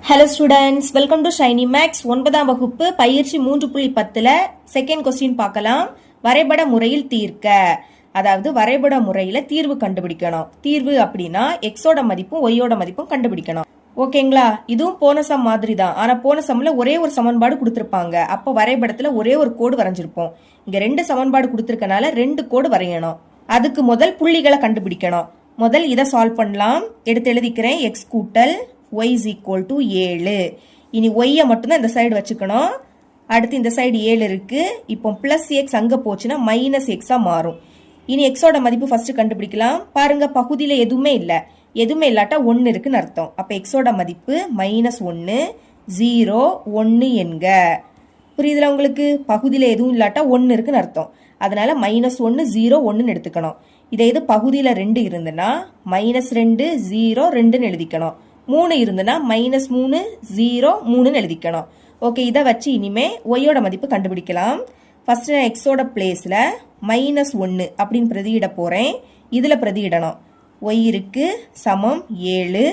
Hello students, welcome to Shiny Max 9ஆம் வகுப்பு பயிற்சி 3.10ல செகண்ட் கொஸ்டின் பார்க்கலாம். வரைபட முறையில் தீர்க்க. அதாவது வரைபட முறையில தீர்வு கண்டுபிடிக்கணும். தீர்வு அப்படின்னா எக்ஸோட மதிப்பும் ஒய்யோட மதிப்பும் கண்டுபிடிக்கணும். ஓகேங்களா? இதுவும் போன சம் மாதிரி தான். ஆனா போன சம்ல ஒரே ஒரு சமன்பாடு கொடுத்திருப்பாங்க. அப்ப வரைபடத்துல ஒரே ஒரு கோடு வரைஞ்சிருப்போம். இங்க ரெண்டு சமன்பாடு கொடுத்திருக்கனால ரெண்டு கோடு வரையணும். அதுக்கு முதல் புள்ளிகளை கண்டுபிடிக்கணும். முதல் இதை சால்வ் பண்ணலாம். எடுத்து எழுதிக்கிறேன். எக்ஸ் கூட்டல் y is equal to 7. இனி y மட்டும்தான் இந்த சைடு வச்சுக்கணும். அடுத்து இந்த சைடு 7 இருக்கு. இப்போ பிளஸ் எக்ஸ் அங்க போச்சுன்னா மைனஸ் எக்ஸா மாறும். இனி எக்ஸோட மதிப்பு ஃபர்ஸ்ட் கண்டுபிடிக்கலாம். பாருங்க, பகுதியில எதுவுமே இல்லை. எதுவுமே இல்லாட்டா 1 இருக்குன்னு அர்த்தம். அப்ப எக்ஸோட மதிப்பு -1 0 1 என்க. புரியுதுல உங்களுக்கு? பகுதியில எதுவும் இல்லாட்டா 1 இருக்குன்னு அர்த்தம். அதனால -1 0 1 எடுத்துக்கணும். இதே இது பகுதியில 2 இருந்துன்னா -2 0 2 எழுதிக்கணும். 3 இருந்துன்னா -3 0 3 எழுதிக்கணும். ஓகே, இதை வச்சு இனிமே ஒய்யோட மதிப்பு கண்டுபிடிக்கலாம். ஃபர்ஸ்ட் நான் எக்ஸோட பிளேஸ்ல -1 அப்படின்னு பிரதியிட போறேன். இதுல பிரதியிடணும். ஒய் இருக்கு சமம் 7,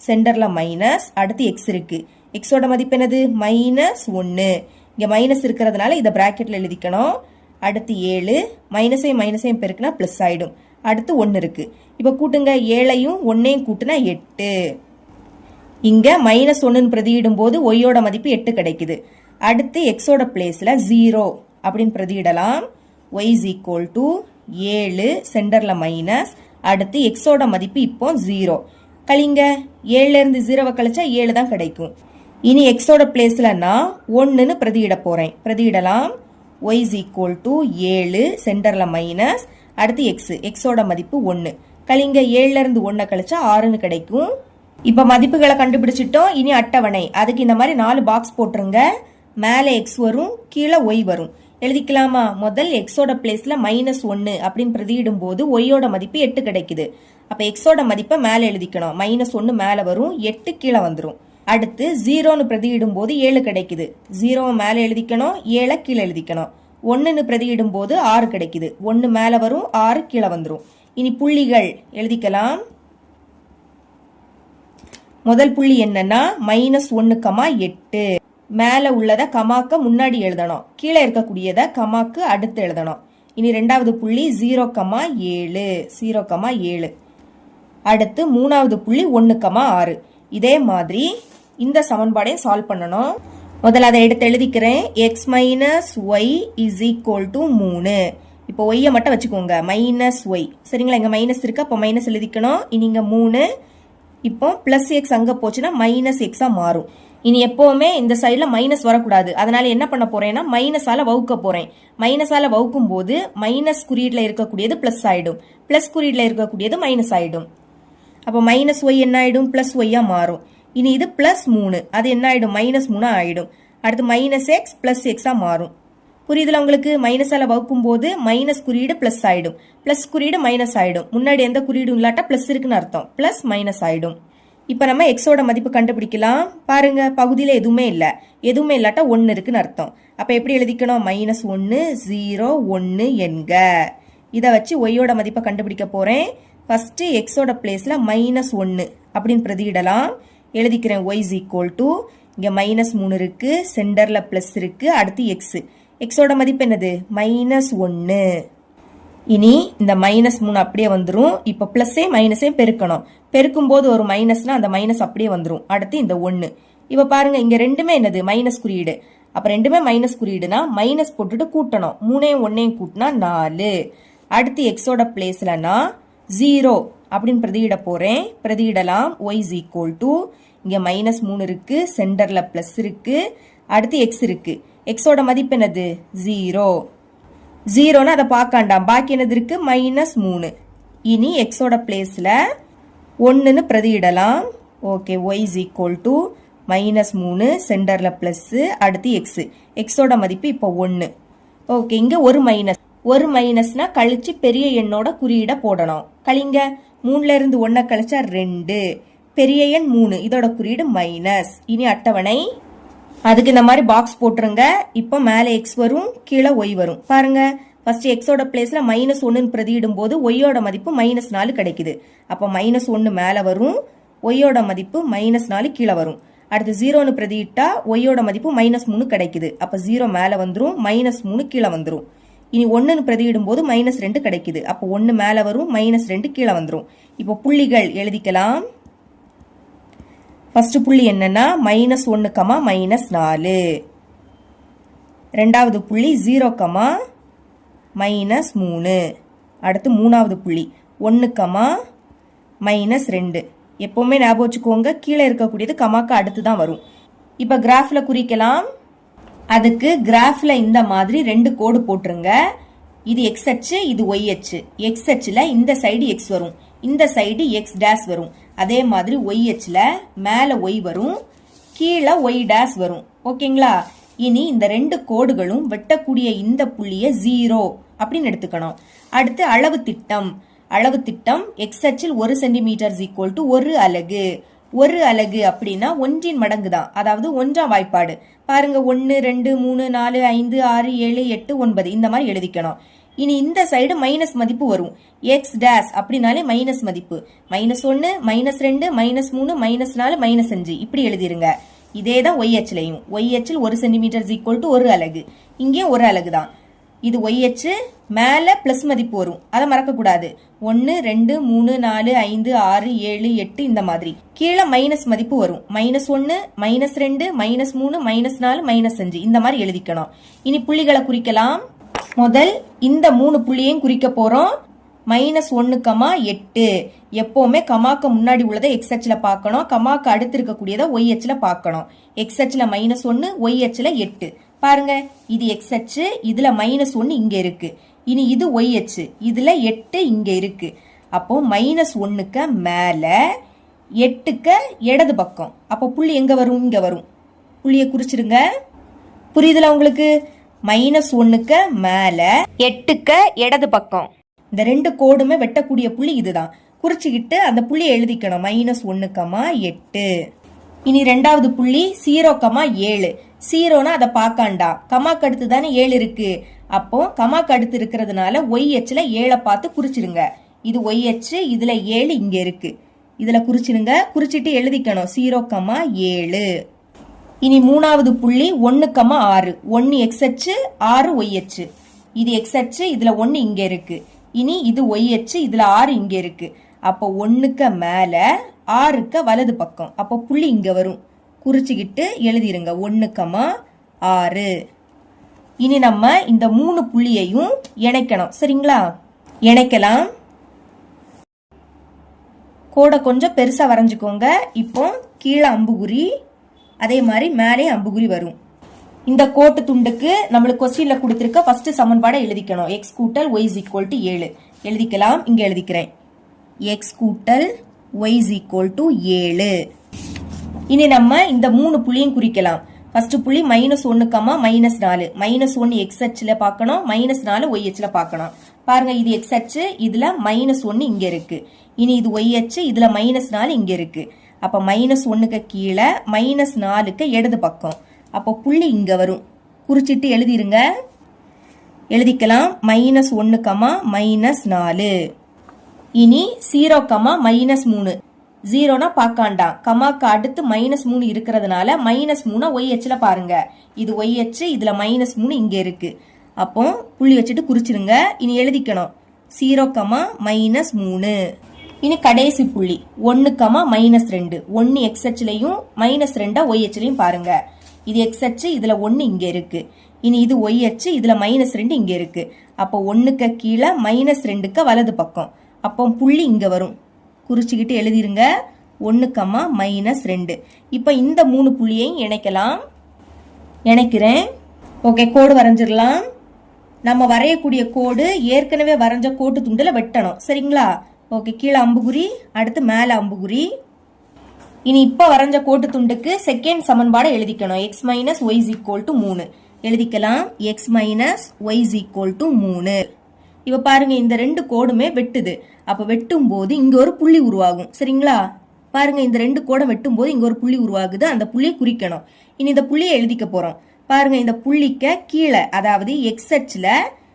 சென்டர்ல மைனஸ், அடுத்து எக்ஸ் இருக்கு. எக்ஸோட மதிப்பு என்னது? -1. இங்க மைனஸ் இருக்கிறதுனால இதை பிராக்கெட்ல எழுதிக்கணும். அடுத்து 7 மைனஸையும் பெருக்குனா பிளஸ் ஆயிடும். அடுத்து 1 இருக்கு. இப்ப கூட்டுங்க. 7ஐயும் 1ஐயும் கூட்டுனா 8. இங்க -1 பிரதியிடும் போது ஒய்யோட மதிப்பு 8 கிடைக்குது. அடுத்து எக்ஸோட பிளேஸ்ல 0 அப்படின்னு பிரதியிடலாம். y is equal to 7, சென்டர்ல மைனஸ், அடுத்து எக்ஸோட மதிப்பு இப்போ 0. கழிங்க. 7ல இருந்து 0வை கழிச்சா 7 தான் கிடைக்கும். இனி எக்ஸோட பிளேஸ்ல நான் 1ன்னு பிரதியிட போறேன். பிரதியிடலாம். y is equal to 7, சென்டர்ல மைனஸ், அடுத்து எக்ஸோட மதிப்பு 1. கழிங்க. 7ல இருந்து 1 கழிச்சா 6ன்னு கிடைக்கும். இப்ப மதிப்புகளை கண்டுபிடிச்சிட்டோம். இனி அட்டவணை. அதுக்கு இந்த மாதிரி 4 பாக்ஸ் போட்டுருங்க. மேல எக்ஸ் வரும், கீழே ஒய் வரும். எழுதிக்கலாமா? முதல் எக்ஸோட பிளேஸ்ல -1 அப்படின்னு பிரதியிடும் போது ஒய்யோட மதிப்பு 8 கிடைக்குது. அப்ப எக்ஸோட மதிப்பை மேல எழுதிக்கணும். -1 மேல வரும், 8 கீழே வந்துடும். அடுத்து 0ன்னு பிரதியிடும் போது 7 கிடைக்குது. 0 மேல எழுதிக்கணும், 7 கீழே எழுதிக்கணும். 1ன்னு பிரதியிடும் போது 6 கிடைக்குது. 1 மேல வரும், 6 கீழே வந்துடும். இனி புள்ளிகள் எழுதிக்கலாம். முதல் புள்ளி என்னன்னா -1, 8. மேல உள்ளத கமாக்க முன்னாடி எழுதணும். கீழே இருக்கக்கூடியத கமாக்கு அடுத்து எழுதணும். இனி ரெண்டாவது புள்ளி 0, 7. அடுத்து மூணாவது புள்ளி 1, 6. இதே மாதிரி இந்த சமன்பாடையும் சால்வ் பண்ணணும். முதல்ல அதை எடுத்து எழுதிக்கிறேன். x - y is equal to 3. இப்போ ஒய்யை மட்டும் வச்சுக்கோங்க. -y. சரிங்களா? இங்க மைனஸ் இருக்கு, அப்போ மைனஸ் எழுதிக்கணும். இனி இங்க 3. இப்போ பிளஸ் எக்ஸ் அங்க போச்சுன்னா மைனஸ் எக்ஸா மாறும். இனி எப்பவுமே இந்த சைட்ல மைனஸ் வரக்கூடாது. அதனால என்ன பண்ண போறேன்னா மைனஸால வகுக்க போறேன். மைனஸால வகுக்கும் போது மைனஸ் குறியீடுல இருக்கக்கூடியது பிளஸ் ஆயிடும், பிளஸ் குறியீடுல இருக்கக்கூடியது மைனஸ் ஆயிடும். அப்போ -y என்ன ஆயிடும்? பிளஸ் ஒய்யா மாறும். இனி இது +3, அது என்ன ஆயிடும்? -3 ஆயிடும். அடுத்து -x பிளஸ் எக்ஸா மாறும். புரியுதுல உங்களுக்கு? மைனஸால வகுக்கும் போது மைனஸ் குறியீடு பிளஸ் ஆயிடும், பிளஸ் குறியீடு மைனஸ் ஆயிடும். முன்னாடி எந்த குறியீடும் இல்லாட்டா பிளஸ் இருக்குன்னு அர்த்தம். பிளஸ் மைனஸ் ஆயிடும். இப்ப நம்ம எக்ஸோட மதிப்பு கண்டுபிடிக்கலாம். பாருங்க, பகுதியில எதுவுமே இல்ல. எதுவுமே இல்லாட்டா 1 இருக்குன்னு அர்த்தம். அப்ப எப்படி எழுதிக்கணும்? -1 0 1 என்க. இத வச்சு ஒய்யோட மதிப்பை கண்டுபிடிக்க போறேன். ஃபர்ஸ்ட் எக்ஸோட பிளேஸ்ல -1 அப்படின்னு பிரதியிடலாம். எழுதிக்கிறேன். y is equal to இங்க -3 இருக்கு, சென்டர்ல பிளஸ் இருக்கு, அடுத்து எக்ஸோட மதிப்பு என்னது? -1. இனி இந்த -3 அப்படியே வந்துரும். இப்ப பிளஸே மைனஸே பெருக்கணும். பெருக்கும் போது ஒரு மைனஸ்னா அந்த மைனஸ் அப்படியே வந்துரும். அடுத்து இந்த 1. இப்ப பாருங்க, இங்க ரெண்டுமே என்னது? மைனஸ் குறியீடு. அப்ப ரெண்டுமே மைனஸ் குறியீடுனா மைனஸ் போட்டுட்டு கூட்டணும். 3ஐயும் 1ஐயும் கூட்டினா 4. அடுத்து எக்ஸோட பிளேஸ்ல நான் 0 அப்படின்னு பிரதியிட போறேன். பிரதியிடலாம். y is equal to இங்க -3 இருக்கு, சென்டர்ல பிளஸ் இருக்கு, அடுத்து எக்ஸ் இருக்கு. எக்ஸோட மதிப்பு என்னது? 0. 0ன்னு அதை பார்க்காண்டாம். பாக்கி என்னது இருக்கு? -3. இனி எக்ஸோட பிளேஸ்ல 1ன்னு பிரதியிடலாம். Okay, y is equal to -3, சென்டர்ல பிளஸ், அடுத்து எக்ஸோட மதிப்பு இப்போ 1. ஓகே, இங்க ஒரு மைனஸ்னா கழிச்சு பெரிய எண்ணோட குறியீட போடணும். கழிங்க. 3ல இருந்து 1 கழிச்சா 2, பெரிய எண் 3, இதோட குறியீடு மைனஸ். இனி அட்டவணை. அதுக்கு இந்த மாதிரி பாக்ஸ் போட்டுருங்க. இப்போ மேல எக்ஸ் வரும், கீழே ஒய் வரும். பாருங்க, ஃபர்ஸ்ட் எக்ஸோட பிளேஸ்ல -1 பிரதியிடும் போது ஒய்யோட மதிப்பு -4 கிடைக்குது. அப்போ -1 மேல வரும், ஒய்யோட மதிப்பு -4 கீழே வரும். அடுத்து 0ன்னு பிரதியிட்டா ஒய்யோட மதிப்பு -3 கிடைக்குது. அப்ப 0 மேல வந்துரும், -3 கீழே வந்துரும். இனி 1ன்னு பிரதியிடும் போது -2 கிடைக்குது. அப்போ 1 மேல வரும், -2 கீழே வந்துரும். இப்போ புள்ளிகள் எழுதிக்கலாம். ஃபர்ஸ்ட் புள்ளி என்னன்னா -1, -4. ரெண்டாவது புள்ளி 0, -3. அடுத்து மூணாவது புள்ளி 1, -2. எப்பவுமே ஞாபகம் வச்சுக்கோங்க, கீழே இருக்கக்கூடியது கமாக்கு அடுத்து தான் வரும். இப்ப கிராஃப்ல குறிக்கலாம். அதுக்கு கிராஃப்ல இந்த மாதிரி 2 கோடு போட்டுருங்க. இது x அச்சு, இது y அச்சு. x அச்சுல இந்த சைடு x வரும், இந்த சைடு x டேஷ் வரும். அதே மாதிரி y அச்சுல மேல y வரும், கீழே y டேஷ் வரும். ஓகேங்களா? இனி இந்த 2 கோடுகளும் வெட்டக்கூடிய இந்த புள்ளிய 0 அப்படின்னு எடுத்துக்கணும். அடுத்து அளவு திட்டம். அளவு திட்டம் x அச்சில் 1 சென்டிமீட்டர் = 1 அலகு. 1 அலகு அப்படின்னா 1 மடங்கு தான், அதாவது 1ஆம் வாய்ப்பாடு. பாருங்க, 1, 2, 3, 4, 5, 6, 7, 8, 9 இந்த மாதிரி எழுதிக்கணும். இனி இந்த சைடு மைனஸ் மதிப்பு வரும். எக்ஸ் டேஷ் அப்படின்னாலே மைனஸ் மதிப்பு. -1, -2, -3, -4, -5 இப்படி எழுதிருங்க. இதே தான் ஒய் அச்சிலையும். ஒய் அச்சில் 1 சென்டிமீட்டர் = 1 அலகு. இங்கே 1 அலகு தான். இது ஒய் அச்சு, மேல பிளஸ் மதிப்பு வரும், அதை மறக்க கூடாது. 1, 2, 3, 4, 5, 6, 7, 8 இந்த மாதிரி. கீழே மைனஸ் மதிப்பு வரும். -1, -2, -3, -4, -5 இந்த மாதிரி எழுதிக்கணும். இனி புள்ளிகளை குறிக்கலாம். முதல் இந்த 3 புள்ளியையும் குறிக்க போறோம். -1, 8. எப்பவுமே கமாக்கு முன்னாடி உள்ளதை எக்ஸ் அச்சுல பார்க்கணும், கமாக்கு அடுத்து இருக்கக்கூடியதை ஒய் அச்சுல பார்க்கணும். எக்ஸ் அச்சுல -1, ஒய் அச்சுல 8. பாருங்க, இது எக்ஸ் அச்சு, இதுல -1 இங்க இருக்கு. இனி இது ஒய் அச்சு, இதுல 8 இங்க இருக்கு. அப்போ -1க்கு மேல 8க்கு இடது பக்கம். அப்போ புள்ளி எங்க வரும்? இங்க வரும். புள்ளிய குறிச்சிருங்க. புரியுதுல உங்களுக்கு? -1க்கு மேல 8க்கு இடது பக்கம். இந்த 2 கோடுமே வெட்டக்கூடிய புள்ளி இதுதான். குறிச்சுக்கிட்டு அந்த புள்ளியை எழுதிக்கணும். -1, 8. இனி ரெண்டாவது புள்ளி 0, 7. 0னா அதை பார்க்காண்டா, கமாக்கு அடுத்து தானே 7 இருக்கு. அப்போ கமாக்கு அடுத்து இருக்கிறதுனால ஒய் அச்சுல 7 பார்த்து குறிச்சிருங்க. இது ஒய் அச்சு, இதுல 7 இங்க இருக்கு. இதுல குறிச்சிருங்க. குறிச்சிட்டு எழுதிக்கணும் 0, 7. இனி மூணாவது புள்ளி 1, 6. 1 எக்ஸ் அச்சு, 6 ஒய் அச்சு. இது எக்ஸ் அச்சு, இதுல 1 இங்க இருக்கு. இனி இது ஒய் அச்சு, இதுல 6 இங்க இருக்கு. அப்போ 1க்கு மேல 6க்கு வலது பக்கம். அப்போ புள்ளி இங்க வரும். குறிச்சுக்கிட்டு எழுதிருங்க 1, 6. இனி நம்ம இந்த 3 புள்ளியையும் இணைக்கணும். சரிங்களா? இணைக்கலாம். கோடை கொஞ்சம் பெருசா வரைஞ்சுக்கோங்க. இப்போ கீழே அம்புகுறி, அதே மாதிரி மேலே அம்புகுறி வரும். இந்த கோட்டு துண்டுக்கு நம்மளுக்கு கொஸ்டின்ல கொடுத்திருக்க ஃபர்ஸ்ட் சமன்பாடை எழுதிக்கணும். x கூட்டல் y = 7 எழுதிக்கலாம். இங்க எழுதிக்கிறேன். x கூட்டல் y = 7. இனி நம்ம இந்த 3 புள்ளியும் குறிக்கலாம். ஃபர்ஸ்ட் புள்ளி -1, -4. -1 எக்ஸ் அச்சுல பார்க்கணும், -4 ஒய் அச்சுல பார்க்கணும். பாருங்க, இது எக்ஸ் அச்சு, இதுல -1 இங்க இருக்கு. இனி இது ஒய் அச்சு, இதுல -4 இங்க இருக்கு. அப்ப -1க்கு கீழே -4க்கு இடது பக்கம். அப்போ புள்ளி இங்க வரும். குறிச்சிட்டு எழுதிருங்க. எழுதிக்கலாம். -1, -4. இனி 0, -3. 0னா பார்க்காண்டா, கமாக்கு அடுத்து -3 இருக்கிறதுனால -3 ஒய் அச்சுல பாருங்க. இது ஒய் அச்சு, இதுல -3 இங்க இருக்கு. அப்போ புள்ளி வச்சுட்டு குறிச்சிருங்க. இனி எழுதிக்கணும் 0, -3. இனி கடைசி புள்ளி 1, -2. 1 எக்ஸ் அச்சுலையும் -2 ஒய் அச்சுலையும் பாருங்க. இது எக்ஸ் அச்சு, இதுல 1 இங்க இருக்கு. இனி இது ஒய் அச்சு, இதுல -2 இங்க இருக்கு. அப்போ 1க்கு கீழே -2க்கு வலது பக்கம். அப்போ புள்ளி இங்க வரும். குறிச்சுக்கிட்டு எழுதிருங்க 1, -2. இப்ப இந்த 3 புள்ளியையும் இணைக்கலாம். இணைக்கிறேன். ஓகே, கோடு வரைஞ்சிடலாம். நம்ம வரையக்கூடிய கோடு ஏற்கனவே வரைஞ்ச கோட்டு துண்டுல வெட்டணும். சரிங்களா? ஓகே, கீழே அம்புகுறி, அடுத்து மேல அம்புகுறி. இனி இப்ப வரைஞ்ச கோட்டு துண்டுக்கு செகண்ட் சமன்பாடை எழுதிக்கணும். x - y = 3 எழுதிக்கலாம். x - y = 3. இப்ப பாருங்க, இந்த 2 கோடுமே வெட்டுது. அப்ப வெட்டும் போது இங்க ஒரு புள்ளி உருவாகும். சரிங்களா? பாருங்க, இந்த 2 கோடை வெட்டும் போது இங்க ஒரு புள்ளி உருவாகுது. அந்த புள்ளியை குறிக்கணும். இனி இந்த புள்ளியை எழுதிக்க போறோம். பாருங்க, இந்த புள்ளிக்க கீழே, அதாவது எக்ஸ் அச்சுல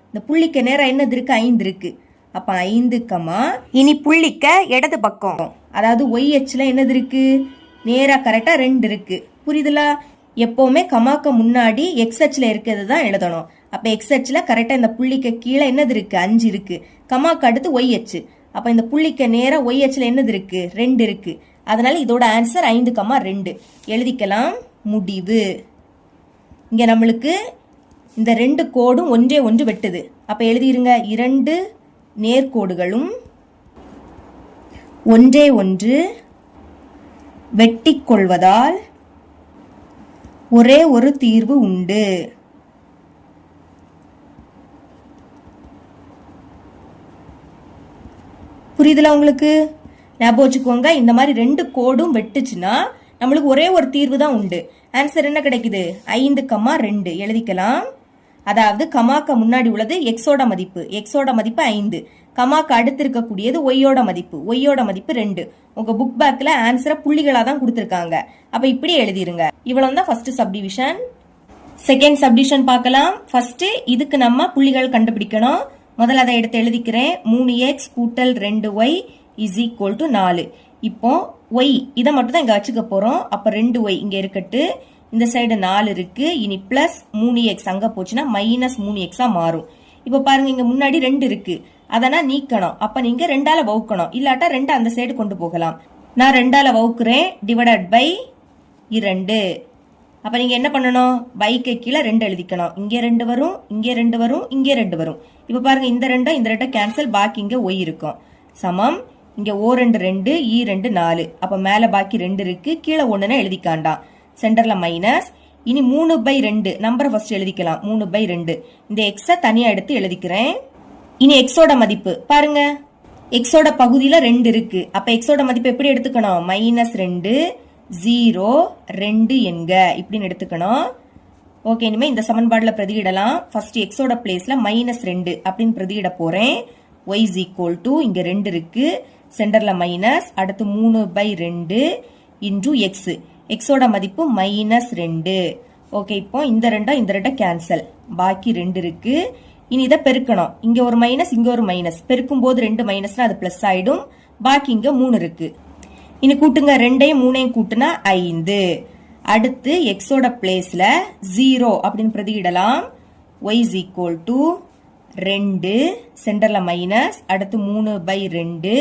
இந்த புள்ளிக்க நேரம் என்னது இருக்கு? 5 இருக்கு. அப்ப 5, இனி புள்ளிக்க இடது பக்கம், அதாவது ஒய் அச்சுல என்னது இருக்கு? நேரா கரெக்டா 2 இருக்கு. புரியுதுலா? எப்பவுமே கமாக்கு முன்னாடி எக்ஸ் அச்சில் இருக்கிறது தான் எழுதணும். அப்ப எக்ஸ் அச்சில் கரெக்டா இந்த புள்ளிக்கு கீழே என்னது இருக்கு? 5 இருக்கு. கமாக்கு அடுத்து ஒய் அச்சு. அப்ப இந்த புள்ளிக்கு நேரா ஒய் அச்சில் என்னது இருக்கு? 2 இருக்கு. அதனால இதோட ஆன்சர் 5,2 எழுதிக்கலாம். முடிவு. இங்க நம்மளுக்கு இந்த 2 கோடும் ஒன்றே ஒன்று வெட்டுது. அப்ப எழுதிருங்க, 2 நேர்கோடுகளும் ஒன்றே ஒன்று வெட்டிக் கொள்வதால் ஒரே ஒரு தீர்வு உண்டு. புரியுதுல உங்களுக்கு? ஞாபகம் வச்சுக்கோங்க, இந்த மாதிரி 2 கோடும் வெட்டுச்சுன்னா நம்மளுக்கு ஒரே ஒரு தீர்வு தான் உண்டு. ஆன்சர் என்ன கிடைக்குது? 5,2 எழுதிக்கலாம். அதாவது கமாக்கு முன்னாடி உள்ளது எக்ஸோட மதிப்பு, எக்ஸோட மதிப்பு 5. கமாக்கு அடுத்து இருக்கக்கூடியது ஒய்யோட மதிப்பு, ஒய்யோட மதிப்பு 2. உங்க புக் பேக்ல ஆன்சரை புள்ளிகளா தான் கொடுத்துருக்காங்க. அப்ப இப்படி எழுதிருங்க. இவ்வளவு தான் ஃபர்ஸ்ட் சப்டிவிஷன். செகண்ட் சப்டிவிஷன் பார்க்கலாம். ஃபர்ஸ்ட் இதுக்கு நம்ம புள்ளிகள் கண்டுபிடிக்கணும். முதல்ல அதை எடுத்து எழுதிக்கிறேன். 3x கூட்டல் 2y இஸ் ஈக்குவல் டு 4. இப்போ y இதை மட்டும் தான் இங்க வச்சுக்க போறோம். அப்ப 2y இங்க இருக்கட்டு. இந்த சைடு 4 இருக்கு. இனி பிளஸ் 3x அங்க போச்சுன்னா மைனஸ் 3x மாறும். இப்ப பாருங்க, இங்க முன்னாடி 2 இருக்கு. அதனா நீக்கணும். அப்ப நீங்க 2ஆல வகுக்கணும். இல்லாட்டா 2 அந்த சைடு கொண்டு போகலாம். நான் 2ஆல வகுக்கிறேன். Divided by 2. அப்ப நீங்க என்ன பண்ணணும்? பைக்கு கீழே 2 எழுதிக்கணும். இங்கே 2 வரும், இங்கே 2 வரும், இங்கே 2 வரும். இப்ப பாருங்க, இந்த 2 இந்த 2 கேன்சல். பாக்கி இங்க ஒய் இருக்கும். சமம் இங்க O2 2, E2 4. அப்ப மேல பாக்கி 2 இருக்கு. கீழே 1ன்னு எழுதிக்காண்டாம். சென்டர்ல மைனஸ். இனி 3/2 நம்பரை ஃபர்ஸ்ட் எழுதிக்கலாம். 3/2. இந்த எக்ஸ தனியா எடுத்து எழுதிக்கிறேன். இனி எக்ஸோட மதிப்பு பாருங்க, எக்ஸோட பகுதியில 2 இருக்கு. அப்ப எக்ஸோட மதிப்பு எப்படி எடுத்துக்கணும்? -2 0 2 என்க இப்படின்னு எடுத்துக்கணும். ஓகே, இனிமே இந்த சமன்பாடுல பிரதியிடலாம். ஃபர்ஸ்ட் எக்ஸோட பிளேஸ்ல -2 அப்படின்னு பிரதியிட போறேன். y is equal to இங்க 2 இருக்கு. சென்டர்ல மைனஸ். அடுத்து 3/2 இன்டு எக்ஸ். எக்ஸோட மதிப்பு -2. ஓகே, இப்போ இந்த 2 கேன்சல். பாக்கி 2 இருக்கு. இனி இதை பெருக்கணும். இங்க ஒரு மைனஸ், இங்க ஒரு மைனஸ். பெருக்கும் போது 2 மைனஸ்னா அது பிளஸ் ஆயிடும். பாக்கி இங்க 3 இருக்கு. இனி கூட்டுங்க. 2ஐயும் 3ஐயும் கூட்டுனா 5. அடுத்து எக்ஸோட பிளேஸ்ல 0 அப்படின்னு பிரதியிடலாம். y is equal to 2 சென்டர்ல மைனஸ். அடுத்து 3/2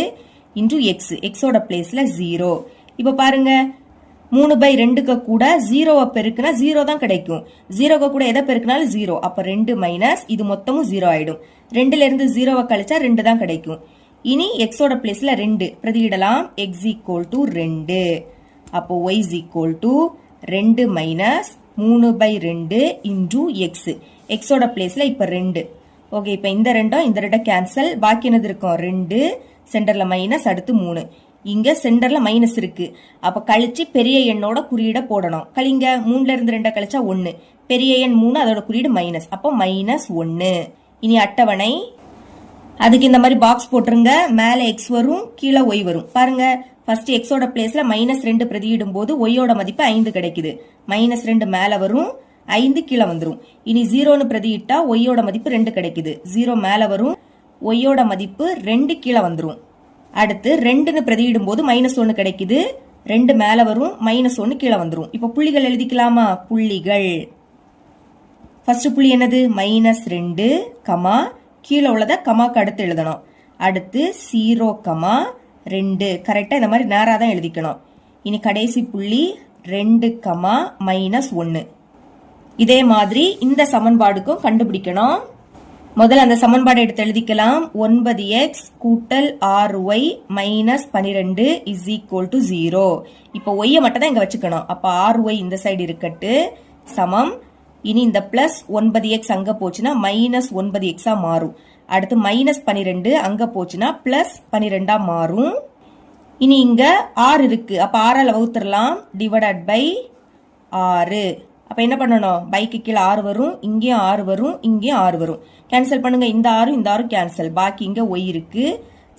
இன்டு எக்ஸ். எக்ஸோட பிளேஸ்ல 0. இப்ப பாருங்க, 3/2க்கு கூட 0வை பெருக்குனா 0 தான் கிடைக்கும். 0க்கு கூட எதை பெருக்குனாலும் 0. அப்ப 2 மைனஸ் இது மொத்தமும் 0 ஆயிடும். 2ல இருந்து 0வை கழிச்சா 2 தான் கிடைக்கும். இனி எக்ஸோட பிளேஸ்ல 2 பிரதியிடலாம். x equal to 2. அப்போ y is equal to 2 minus 3/2 into X. எக்ஸோட பிளேஸ்ல இப்ப 2. ஓகே, இப்ப இந்த 2 கேன்சல். பாக்கி என்னது இருக்கும்? 2 சென்டர்ல மைனஸ். அடுத்து 3. இங்க சென்டர்ல மைனஸ் இருக்கு. அப்ப கழிச்சு பெரிய எண்ணோட குறியீட போடணும். கழிங்க. 3ல இருந்து 2 கழிச்சா 1. பெரிய எண் 3, அதோட குறியீடு மைனஸ். அப்போ -1. இனி அட்டவணை. அதுக்கு இந்த மாதிரி பாக்ஸ் போட்டுருங்க. மேல எக்ஸ் வரும், கீழே ஒய் வரும். பாருங்க, ஃபர்ஸ்ட் எக்ஸோட பிளேஸ்ல -2 பிரதியிடும் போது ஒய்யோட மதிப்பு 5 கிடைக்குது. -2 மேல வரும், 5 கீழே வந்துரும். இனி 0ன்னு பிரதியிட்டா ஒய்யோட மதிப்பு 2 கிடைக்குது. 0 மேல வரும், ஒய்யோட மதிப்பு 2 கீழே வந்துரும். அடுத்து 2ன்னு பிரதியிடும் போது -1 கிடைக்குது. 2 மேல வரும், -1 கீழே வந்துரும். இப்ப புள்ளிகள் எழுதிக்கலாமா? புள்ளிகள். ஃபர்ஸ்ட் புள்ளி என்னது? -2 கமா கீழே உள்ளதை கமாக்கு அடுத்து எழுதணும். அடுத்து 0 கமா 2 கரெக்டா இந்த மாதிரி நேரா தான் எழுதிக்கணும். இனி கடைசி புள்ளி 2 கமா -1. இதே மாதிரி இந்த சமன்பாடுக்கும் கண்டுபிடிக்கணும். முதல்ல அந்த சமன்பாடு எடுத்து எழுதிக்கலாம். 9x கூட்டல் 6y minus 12 is equal to 0. இப்போ ஒய்யை மட்டும் தான் இங்க வச்சுக்கணும். அப்ப 6y இந்த சைடு இருக்கட்டு. சமம். இனி இந்த பிளஸ் 9x அங்க போச்சுன்னா -9x மாறும். அடுத்து -12 அங்க போச்சுன்னா +12 மாறும். இனி இங்க 6 இருக்கு. அப்ப 6ஆல வகுத்துடலாம். Divided by 6. அப்ப என்ன பண்ணணும்? பைக்கு கீழே 6 வரும், இங்கேயும் 6 வரும், இங்கேயும் 6 வரும். கேன்சல் பண்ணுங்க. இந்த 6 இந்த 6 கேன்சல். பாக்கி இங்க ஒய் இருக்கு.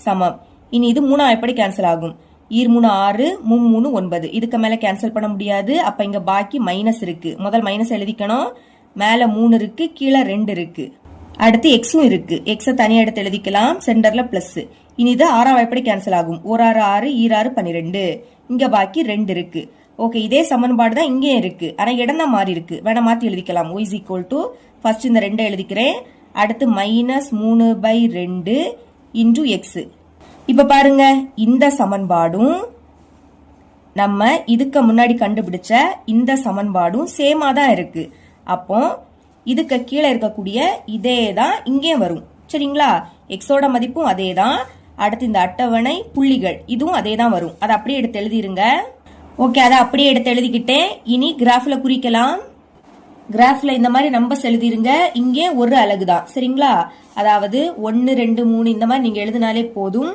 சமம். இனி இது 3 எப்படி கேன்சல் ஆகும்? 3 6 3 9. இதுக்கு மேல கேன்சல் பண்ண முடியாது. அப்ப இங்க பாக்கி மைனஸ் இருக்கு. முதல் மைனஸ் எழுதிக்கணும். மேல 3 இருக்கு, கீழே 2 இருக்கு. அடுத்து எக்ஸும் இருக்கு. எக்ஸை தனியா எடுத்து எழுதிக்கலாம். சென்டர்ல பிளஸ். இனி இது ஆறாம் வாய்ப்படி கேன்சல் ஆகும். 1 6 6 ஈராறு 12. இங்க பாக்கி 2 இருக்கு. ஓகே, இதே சமன்பாடு தான் இங்கேயும் இருக்கு. ஆனா இடம் தான் மாறி இருக்கு. வேணா மாத்தி எழுதிக்கலாம். y is equal to first இந்த 2 எழுதிக்கிறேன். அடுத்து -3/2 இன்டு எக்ஸ். இப்ப பாருங்க, இந்த சமன்பாடும் நம்ம இதுக்கு முன்னாடி கண்டுபிடிச்ச இந்த சமன்பாடும் சேமா தான் இருக்கு. அப்போ இதுக்கு கீழே இருக்கக்கூடிய இதே தான் இங்கே வரும். சரிங்களா? எக்ஸோட மதிப்பும் அதே தான். அடுத்து இந்த அட்டவணை புள்ளிகள் இதுவும் அதே தான் வரும். அதை அப்படியே எடுத்து எழுதிருங்க. ஓகே, அதை அப்படியே எடுத்து எழுதிக்கிட்டேன். இனி கிராஃப்ல குறிக்கலாம். கிராஃப்ல இந்த மாதிரி நம்பர்ஸ் எழுதிருங்க. இங்கே ஒரு அலகு தான். சரிங்களா? அதாவது 1 2 3 இந்த மாதிரி நீங்க எழுதினாலே போதும்.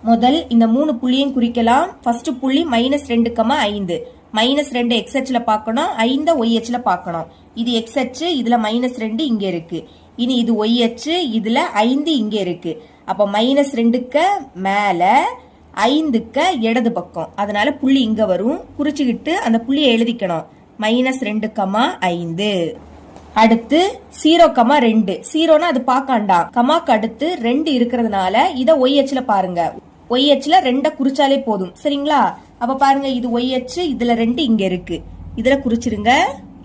முதல் இந்த 3 புள்ளியும் குறிக்கலாம். ஃபர்ஸ்ட் புள்ளி -2,5. -2 x அச்சுல பார்க்கணும், 5 y அச்சுல பார்க்கணும். இது x அச்சு, இதுல -2 இங்க இருக்கு. இனி இது y அச்சு, இதுல 5 இங்க இருக்கு. அப்ப -2க்கு மேல 5க்கு இடது பக்கம். அதனால புள்ளி இங்க வரும். குறிச்சுக்கிட்டு அந்த புள்ளியை எழுதிக்கணும். -2,5. அடுத்து 0,2. 0னா அது பார்க்காண்டா. கமாக்கு அடுத்து 2 இருக்கிறதுனால இத y அச்சுல பாருங்க. y அச்சுல 2 குறிச்சாலே போதும். சரிங்களா? அப்ப பாருங்க, இது y அச்சு, இதுல 2 இங்க இருக்கு. இதுல குறிச்சிருங்க,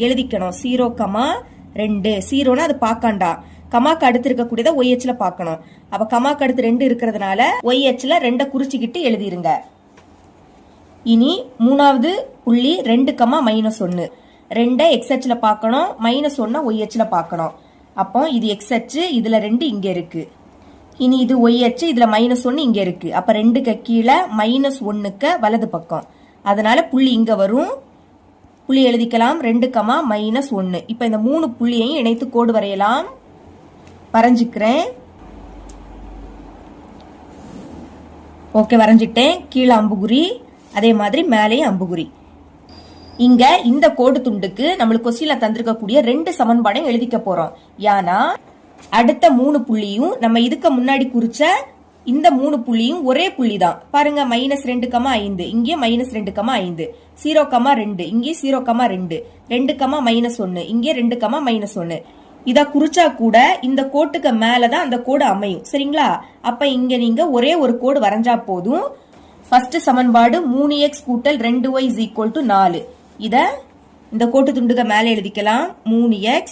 எழுதிக்கணும் 0,2. 0னா அது பார்க்காண்டா. கமாக்கு அடுத்து இருக்கக்கூடியத y அச்சுல பார்க்கணும். அப்ப கமாக்கு அடுத்து 2 இருக்கிறதுனால y அச்சுல 2 குறிச்சுக்கிட்டு எழுதிருங்க. இனி மூணாவது புள்ளி 2,-1. 2 x அச்சுல பார்க்கணும், -1 y அச்சுல பார்க்கணும். அப்போ இது x அச்சு, இதுல 2 இங்க இருக்கு. இனி இது y அச்சு, இதுல -1 இங்க இருக்கு. அப்ப 2க்கு கீழே -1க்கு வலது பக்கம். அதனால புள்ளி இங்க வரும். புள்ளி எழுதிக்கலாம் 2,-1. இப்ப இந்த 3 புள்ளியையும் இணைத்து கோடு வரையலாம். வரைஞ்சுக்கிறேன். ஓகே, வரைஞ்சிட்டேன். கீழே அம்புகுறி, அதே மாதிரி மேலேயும் அம்புகுறி. இங்க இந்த கோடு துண்டுக்கு நம்மளுக்கு கொஸ்டின்ல தந்திருக்கக்கூடிய 2 சமன்பாடையும் எழுதிக்க போறோம். ஏன்னா அடுத்த 3 புள்ளியும் நம்ம இதுக்கு முன்னாடி குறிச்ச இந்த 3 புள்ளியும் ஒரே புள்ளி தான். பாருங்க, -2,5. இங்கே -2,5. 0,2. இங்கே 0,2. 2,-1. இங்கே 2,-1. இத குறிச்சா கூட இந்த கோட்டுக்கு மேலதான் அந்த கோடு அமையும். சரிங்களா? அப்ப இங்க நீங்க ஒரே ஒரு கோடு வரைஞ்சா போதும். ஃபர்ஸ்ட் சமன்பாடு 3x கூட்டல் 2y = 4. இத இந்த கோட்டு துண்டுக மேல எழுதிக்கலாம். 3x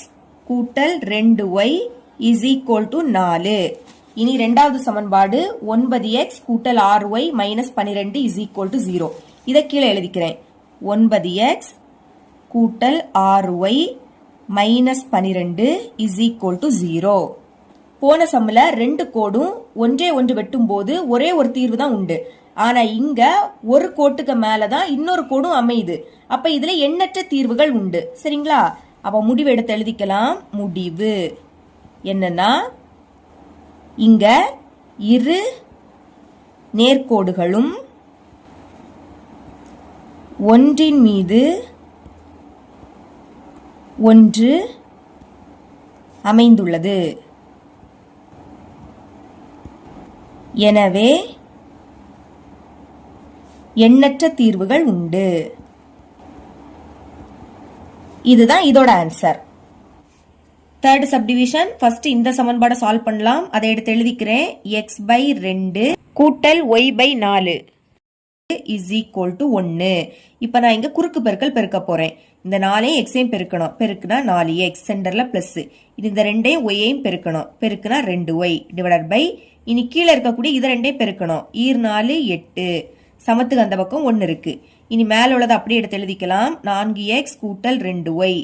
கூட்டல் 2y = 4. இனி இரண்டாவது சமன்பாடு 9x கூட்டல் 6y - 12 = 0. இத கீழே எழுதிக்கிறேன். 9x கூட்டல் 6y - 12 = 0. போன சம்ல 2 கோடும் ஒன்றே ஒன்று வெட்டும் போது ஒரே ஒரு தீர்வு தான் உண்டு. ஆனா இங்க ஒரு கோட்டுக்கு மேலதான் இன்னொரு கோடும் அமையுது. அப்ப இதுல எண்ணற்ற தீர்வுகள் உண்டு. சரிங்களா? அப்ப முடிவு எடுத்து எழுதிக்கலாம். முடிவு என்னன்னா, இங்க இரு நேர்கோடுகளும் ஒன்றின் மீது ஒன்று அமைந்துள்ளது. எனவே எண்ணற்ற தீர்வுகள் உண்டு. இதுதான் இதோட ஆன்சர். Third subdivision. ஃபர்ஸ்ட் இந்த சமன்பாடை சால்வ் பண்ணலாம். அதை எடுத்து எழுதிக்கிறேன். x/2 கூட்டல் y/4 = 1. இப்ப நான் இங்க குறுக்கு பெருக்கல் பெருக்க போறேன். இந்த 4ஐயும் எக்ஸையும் பெருக்கணும். பெருக்குனா 4x, சென்டர்ல பிளஸ். இது இந்த 2ஐயும் ஒய்யையும் பெருக்கணும். பெருக்குனா 2y டிவைடட் பை, இனி கீழே இருக்கக்கூடிய இதை 2ஐயும் பெருக்கணும். 4 8. சமத்துக்கு அந்த பக்கம் 1 இருக்கு. இனி மேல உள்ளதை அப்படியே எடுத்து எழுதிக்கலாம். 4x கூட்டல் 2y.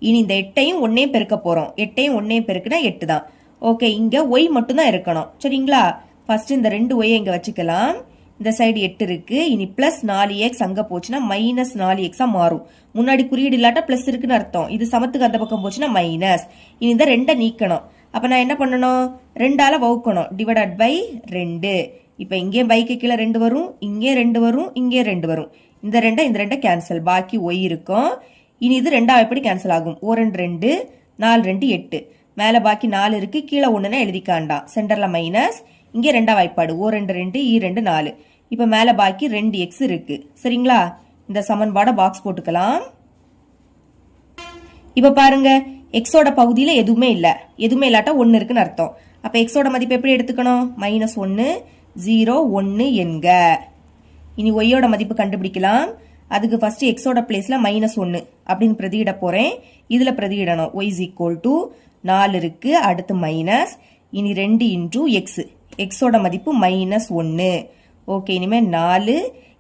இனி இந்த 8ஐயும் 1ஐயும் பெருக்க போறோம். 8ஐயும் 1ஐயும் பெருக்குனா 8 தான். ஓகே, இங்க y மட்டும் தான் இருக்கணும். சரிங்களா? ஃபர்ஸ்ட் இந்த 2y இங்க வச்சுக்கலாம். இந்த சைடு 8 இருக்கு. இனி பிளஸ் 4x அங்க போச்சுன்னா -4x மாறும். முன்னாடி குறியீடு இல்லாட்டா பிளஸ் இருக்குன்னு அர்த்தம். இது சமத்துக்கு அந்த பக்கம் போச்சுன்னா மைனஸ். இனி இந்த 2 நீக்கணும். அப்ப நான் என்ன பண்ணணும்? 2ஆல வகுக்கணும். Divided by 2. இப்ப இங்கே பைக்கு கீழே 2 வரும், இங்கே 2 வரும், இங்கே 2 வரும். இந்த 2 கேன்சல். பாக்கி y இருக்கும். இனி இது 2 எப்படி கேன்சல் ஆகும்? 2 2, 4 2 8. மேல பாக்கி 4 இருக்கு, கீழே 1னா எழுதிக்காண்டா. சென்டர்ல மைனஸ். இங்கே 2 வாய்ப்பாடு. 2 2, 2 4. இப்ப மேல பாக்கி 2x இருக்கு. சரிங்களா? இந்த சமன்பாட பாக்ஸ் போட்டுக்கலாம். இப்ப பாருங்க, எக்ஸோட பகுதியில் எதுவுமே இல்லை, எதுவுமே இல்லாட்டா 1 இருக்குன்னு அர்த்தம். அப்போ எக்ஸோட மதிப்பு எப்படி எடுத்துக்கணும்? -1 0 1 என்க. இனி ஒய்யோட மதிப்பு கண்டுபிடிக்கலாம். அதுக்கு ஃபர்ஸ்ட் எக்ஸோட பிளேஸ்ல -1 அப்படின்னு பிரதியிட போறேன். இதுல பிரதியிடணும். y = 4 இருக்கு, அடுத்து மைனஸ், இனி 2 × x. எக்ஸோட மதிப்பு -1. ஓகே, இனிமே 4.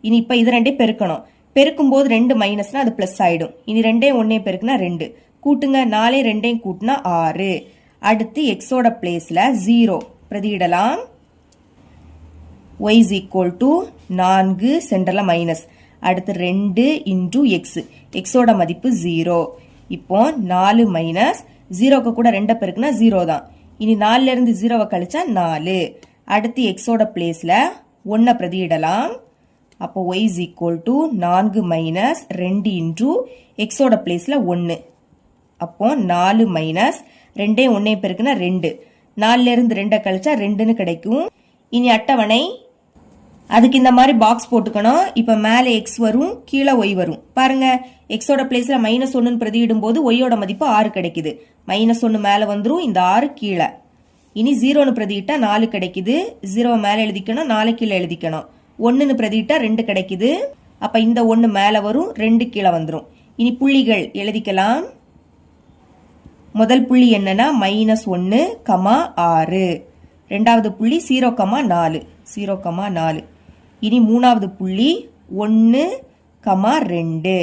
இனி இப்ப இது ரெண்டே பெருக்கணும். பெருக்கும் போது 2 மைனஸ்னா அது பிளஸ் ஆயிடும். இனி 2 1 பெருக்குனா 2. கூட்டுங்க, 4 2 கூட்டினா 6. அடுத்து எக்ஸோட பிளேஸ்ல 0 பிரதியிடலாம். y = 4 சென்டர்ல மைனஸ், அடுத்து 2 × x. எக்ஸோட மதிப்பு 0. இப்போ 4 மைனஸ் 0க்கு கூட 2 பெருக்குனா 0 தான். இனி 4ல இருந்து 0வை கழிச்சா 4. அடுத்து எக்ஸோட பிளேஸ்ல 1 பிரதியிடலாம். அப்போ y = 4 மைனஸ் 2 × எக்ஸோட பிளேஸ்ல 1. அப்போ 4 மைனஸ் 2 1 பெருக்குனா 2. 4ல இருந்து 2 கழிச்சா 2ன்னு கிடைக்கும். இனி அட்டவணை, அதுக்கு இந்த மாதிரி பாக்ஸ் போட்டுக்கணும். இப்ப மேல எக்ஸ் வரும், கீழே ஒய் வரும். பாருங்க, எக்ஸோட பிளேஸ்ல -1 பிரதியிடும் போது ஒய்யோட மதிப்பு 6 கிடைக்குது. -1 மேல வந்துரும், இந்த 6 கீழே. இனி 0ன்னு பிரதியிட்டா 4 கிடைக்குது. 0 மேல எழுதிக்கணும், 4 கீழே எழுதிக்கணும். 1ன்னு பிரதியிட்டா 2 கிடைக்குது. அப்ப இந்த 1 மேல வரும், 2 கீழே வந்துரும். இனி புள்ளிகள் எழுதிக்கலாம். முதல் புள்ளி என்னன்னா -1, 6. ரெண்டாவது புள்ளி 0, 4. 0, 4. இனி மூணாவது புள்ளி 1, 2.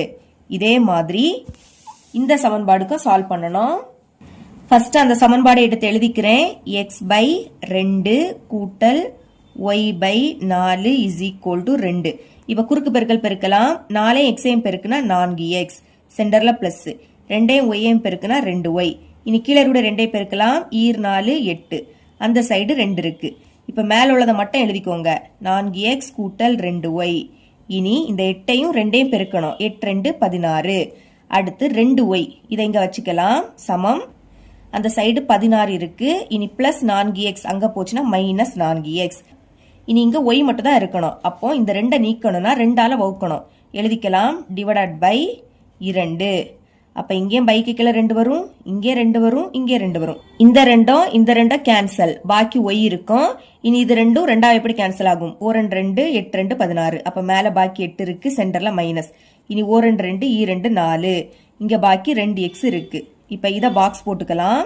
இதே மாதிரி இந்த சமன்பாடுக்கும் சால்வ் பண்ணணும். ஃபர்ஸ்ட் அந்த சமன்பாடை எடுத்து எழுதிக்கிறேன். x/2 கூட்டல் y/4 = 2. இப்ப குறுக்கு பெருக்கல் பெருக்கலாம். 4 x பெருக்குனா 4x, சென்டர்ல பிளஸ், 2 y பெருக்குனா 2y. இனி கீழே கூட 2 பெருக்கலாம். 4 8, அந்த சைடு 2 இருக்கு. இப்ப மேல உள்ளதை மட்டும் எழுதிக்கோங்க. 4x கூட்டல் 2y. இனி இந்த 8ஐயும் 2ஐயும் பெருக்கணும். 8 2 16. அடுத்து 2y, இதை இங்க வச்சுக்கலாம். சமம், அந்த சைடு 16 இருக்கு. இனி பிளஸ் 4x அங்க போச்சுன்னா -4x. இனி இங்க y மட்டும் தான் இருக்கணும். அப்போ இந்த 2 நீக்கணும்னா 2ஆல வகுக்கணும். எழுதிக்கலாம். Divided by 2. அப்ப இங்கேயும் பைக்கு கீழே 2 வரும், இங்கே 2 வரும், இங்கே 2 வரும். இந்த 2 கேன்சல், பாக்கி y இருக்கும். இனி இது 2 2 எப்படி கேன்சல் ஆகும்? 4 2 8 2 16. அப்ப மேல பாக்கி 8 இருக்கு, சென்டர்ல மைனஸ். இனி 4 2 2 4. இங்க பாக்கி 2x இருக்கு. இப்ப இத பாக்ஸ் போட்டுக்கலாம்.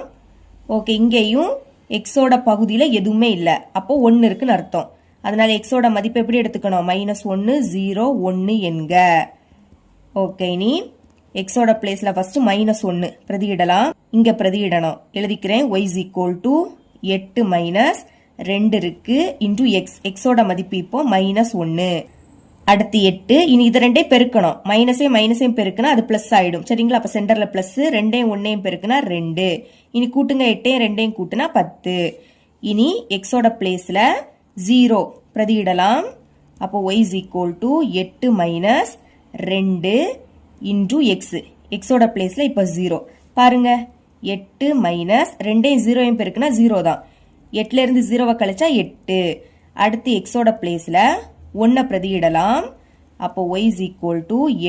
ஓகே, இங்கேயும் எக்ஸோட பகுதியில எதுவுமே இல்ல, அப்போ 1 இருக்குன்னு அர்த்தம். அதனால எக்ஸோட மதிப்பு எப்படி எடுத்துக்கணும்? -1 0 1 என்க. ஓகே, இனி எக்ஸோட பிளேஸ்ல ஃபர்ஸ்ட் -1 பிரதியிடலாம். இங்க பிரதியிடணும். எழுதிக்கிறேன். y = 8 மைனஸ் 2 இருக்கு இன்டு எக்ஸ். எக்ஸோட மதிப்பு இப்போ -1. அடுத்து 8. இனி இது 2 பெருக்கணும். மைனஸையும் பெருக்குனா அது பிளஸ் ஆயிடும். சரிங்களா? அப்ப சென்டர்ல பிளஸ், 2 1 பெருக்குனா 2. இனி கூட்டுங்க, 8 2 கூட்டுனா 10. இனி எக்ஸோட பிளேஸ்ல 0 பிரதியிடலாம். அப்போ y = 8 மைனஸ் 2 இன்டு எக்ஸ். எக்ஸோட பிளேஸ்ல இப்ப 0. பாருங்க, 8 மைனஸ் 2 0 பெருக்குனா 0 தான். 8ல இருந்து 0வை கழிச்சா 8. அடுத்து எக்ஸோட பிளேஸ்ல 1 பிரதியிடலாம். அப்போ y =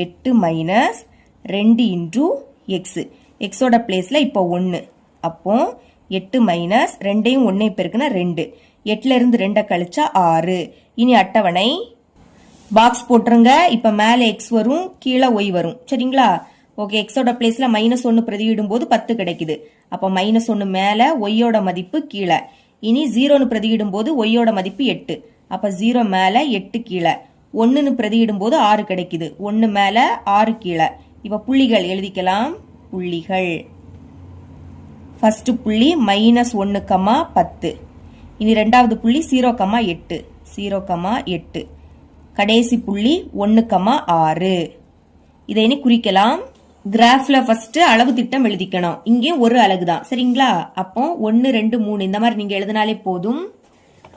8 மைனஸ் 2 இன்டு எக்ஸ். எக்ஸோட பிளேஸ்ல இப்போ 1. அப்போ 8 மைனஸ் 2ஐயும் 1 பெருக்குனா 2. 8ல இருந்து 2 கழிச்சா 6. இனி அட்டவணை பாக்ஸ் போட்டுருங்க. இப்ப மேல எக்ஸ் வரும், கீழே ஒய் வரும். சரிங்களா? ஓகே, எக்ஸோட பிளேஸ்ல -1 பிரதியிடும் போது 10 கிடைக்குது. அப்ப -1 மேல, ஒய்யோட மதிப்பு கீழே. இனி 0ன்னு பிரதியிடும் போது ஒய்யோட மதிப்பு 8. அப்ப 0 மேல 8 கீழே. 1ன்னு பிரதியிடும் போது 6 கிடைக்குது. 1 மேல 6 கீழே. இப்ப புள்ளிகள் எழுதிக்கலாம். புள்ளிகள், ஃபர்ஸ்ட் புள்ளி -1, 10. இனி ரெண்டாவது புள்ளி 0, 8. 0, 8. கடைசி புள்ளி 1, 6. இதை இனி குறிக்கலாம். கிராஃப்ல ஃபர்ஸ்ட் அளவு திட்டம் எழுதிக்கணும். இங்கே ஒரு அலகு தான். சரிங்களா? அப்போ 1 2 3 இந்த மாதிரி நீங்க எழுதினாலே போதும்.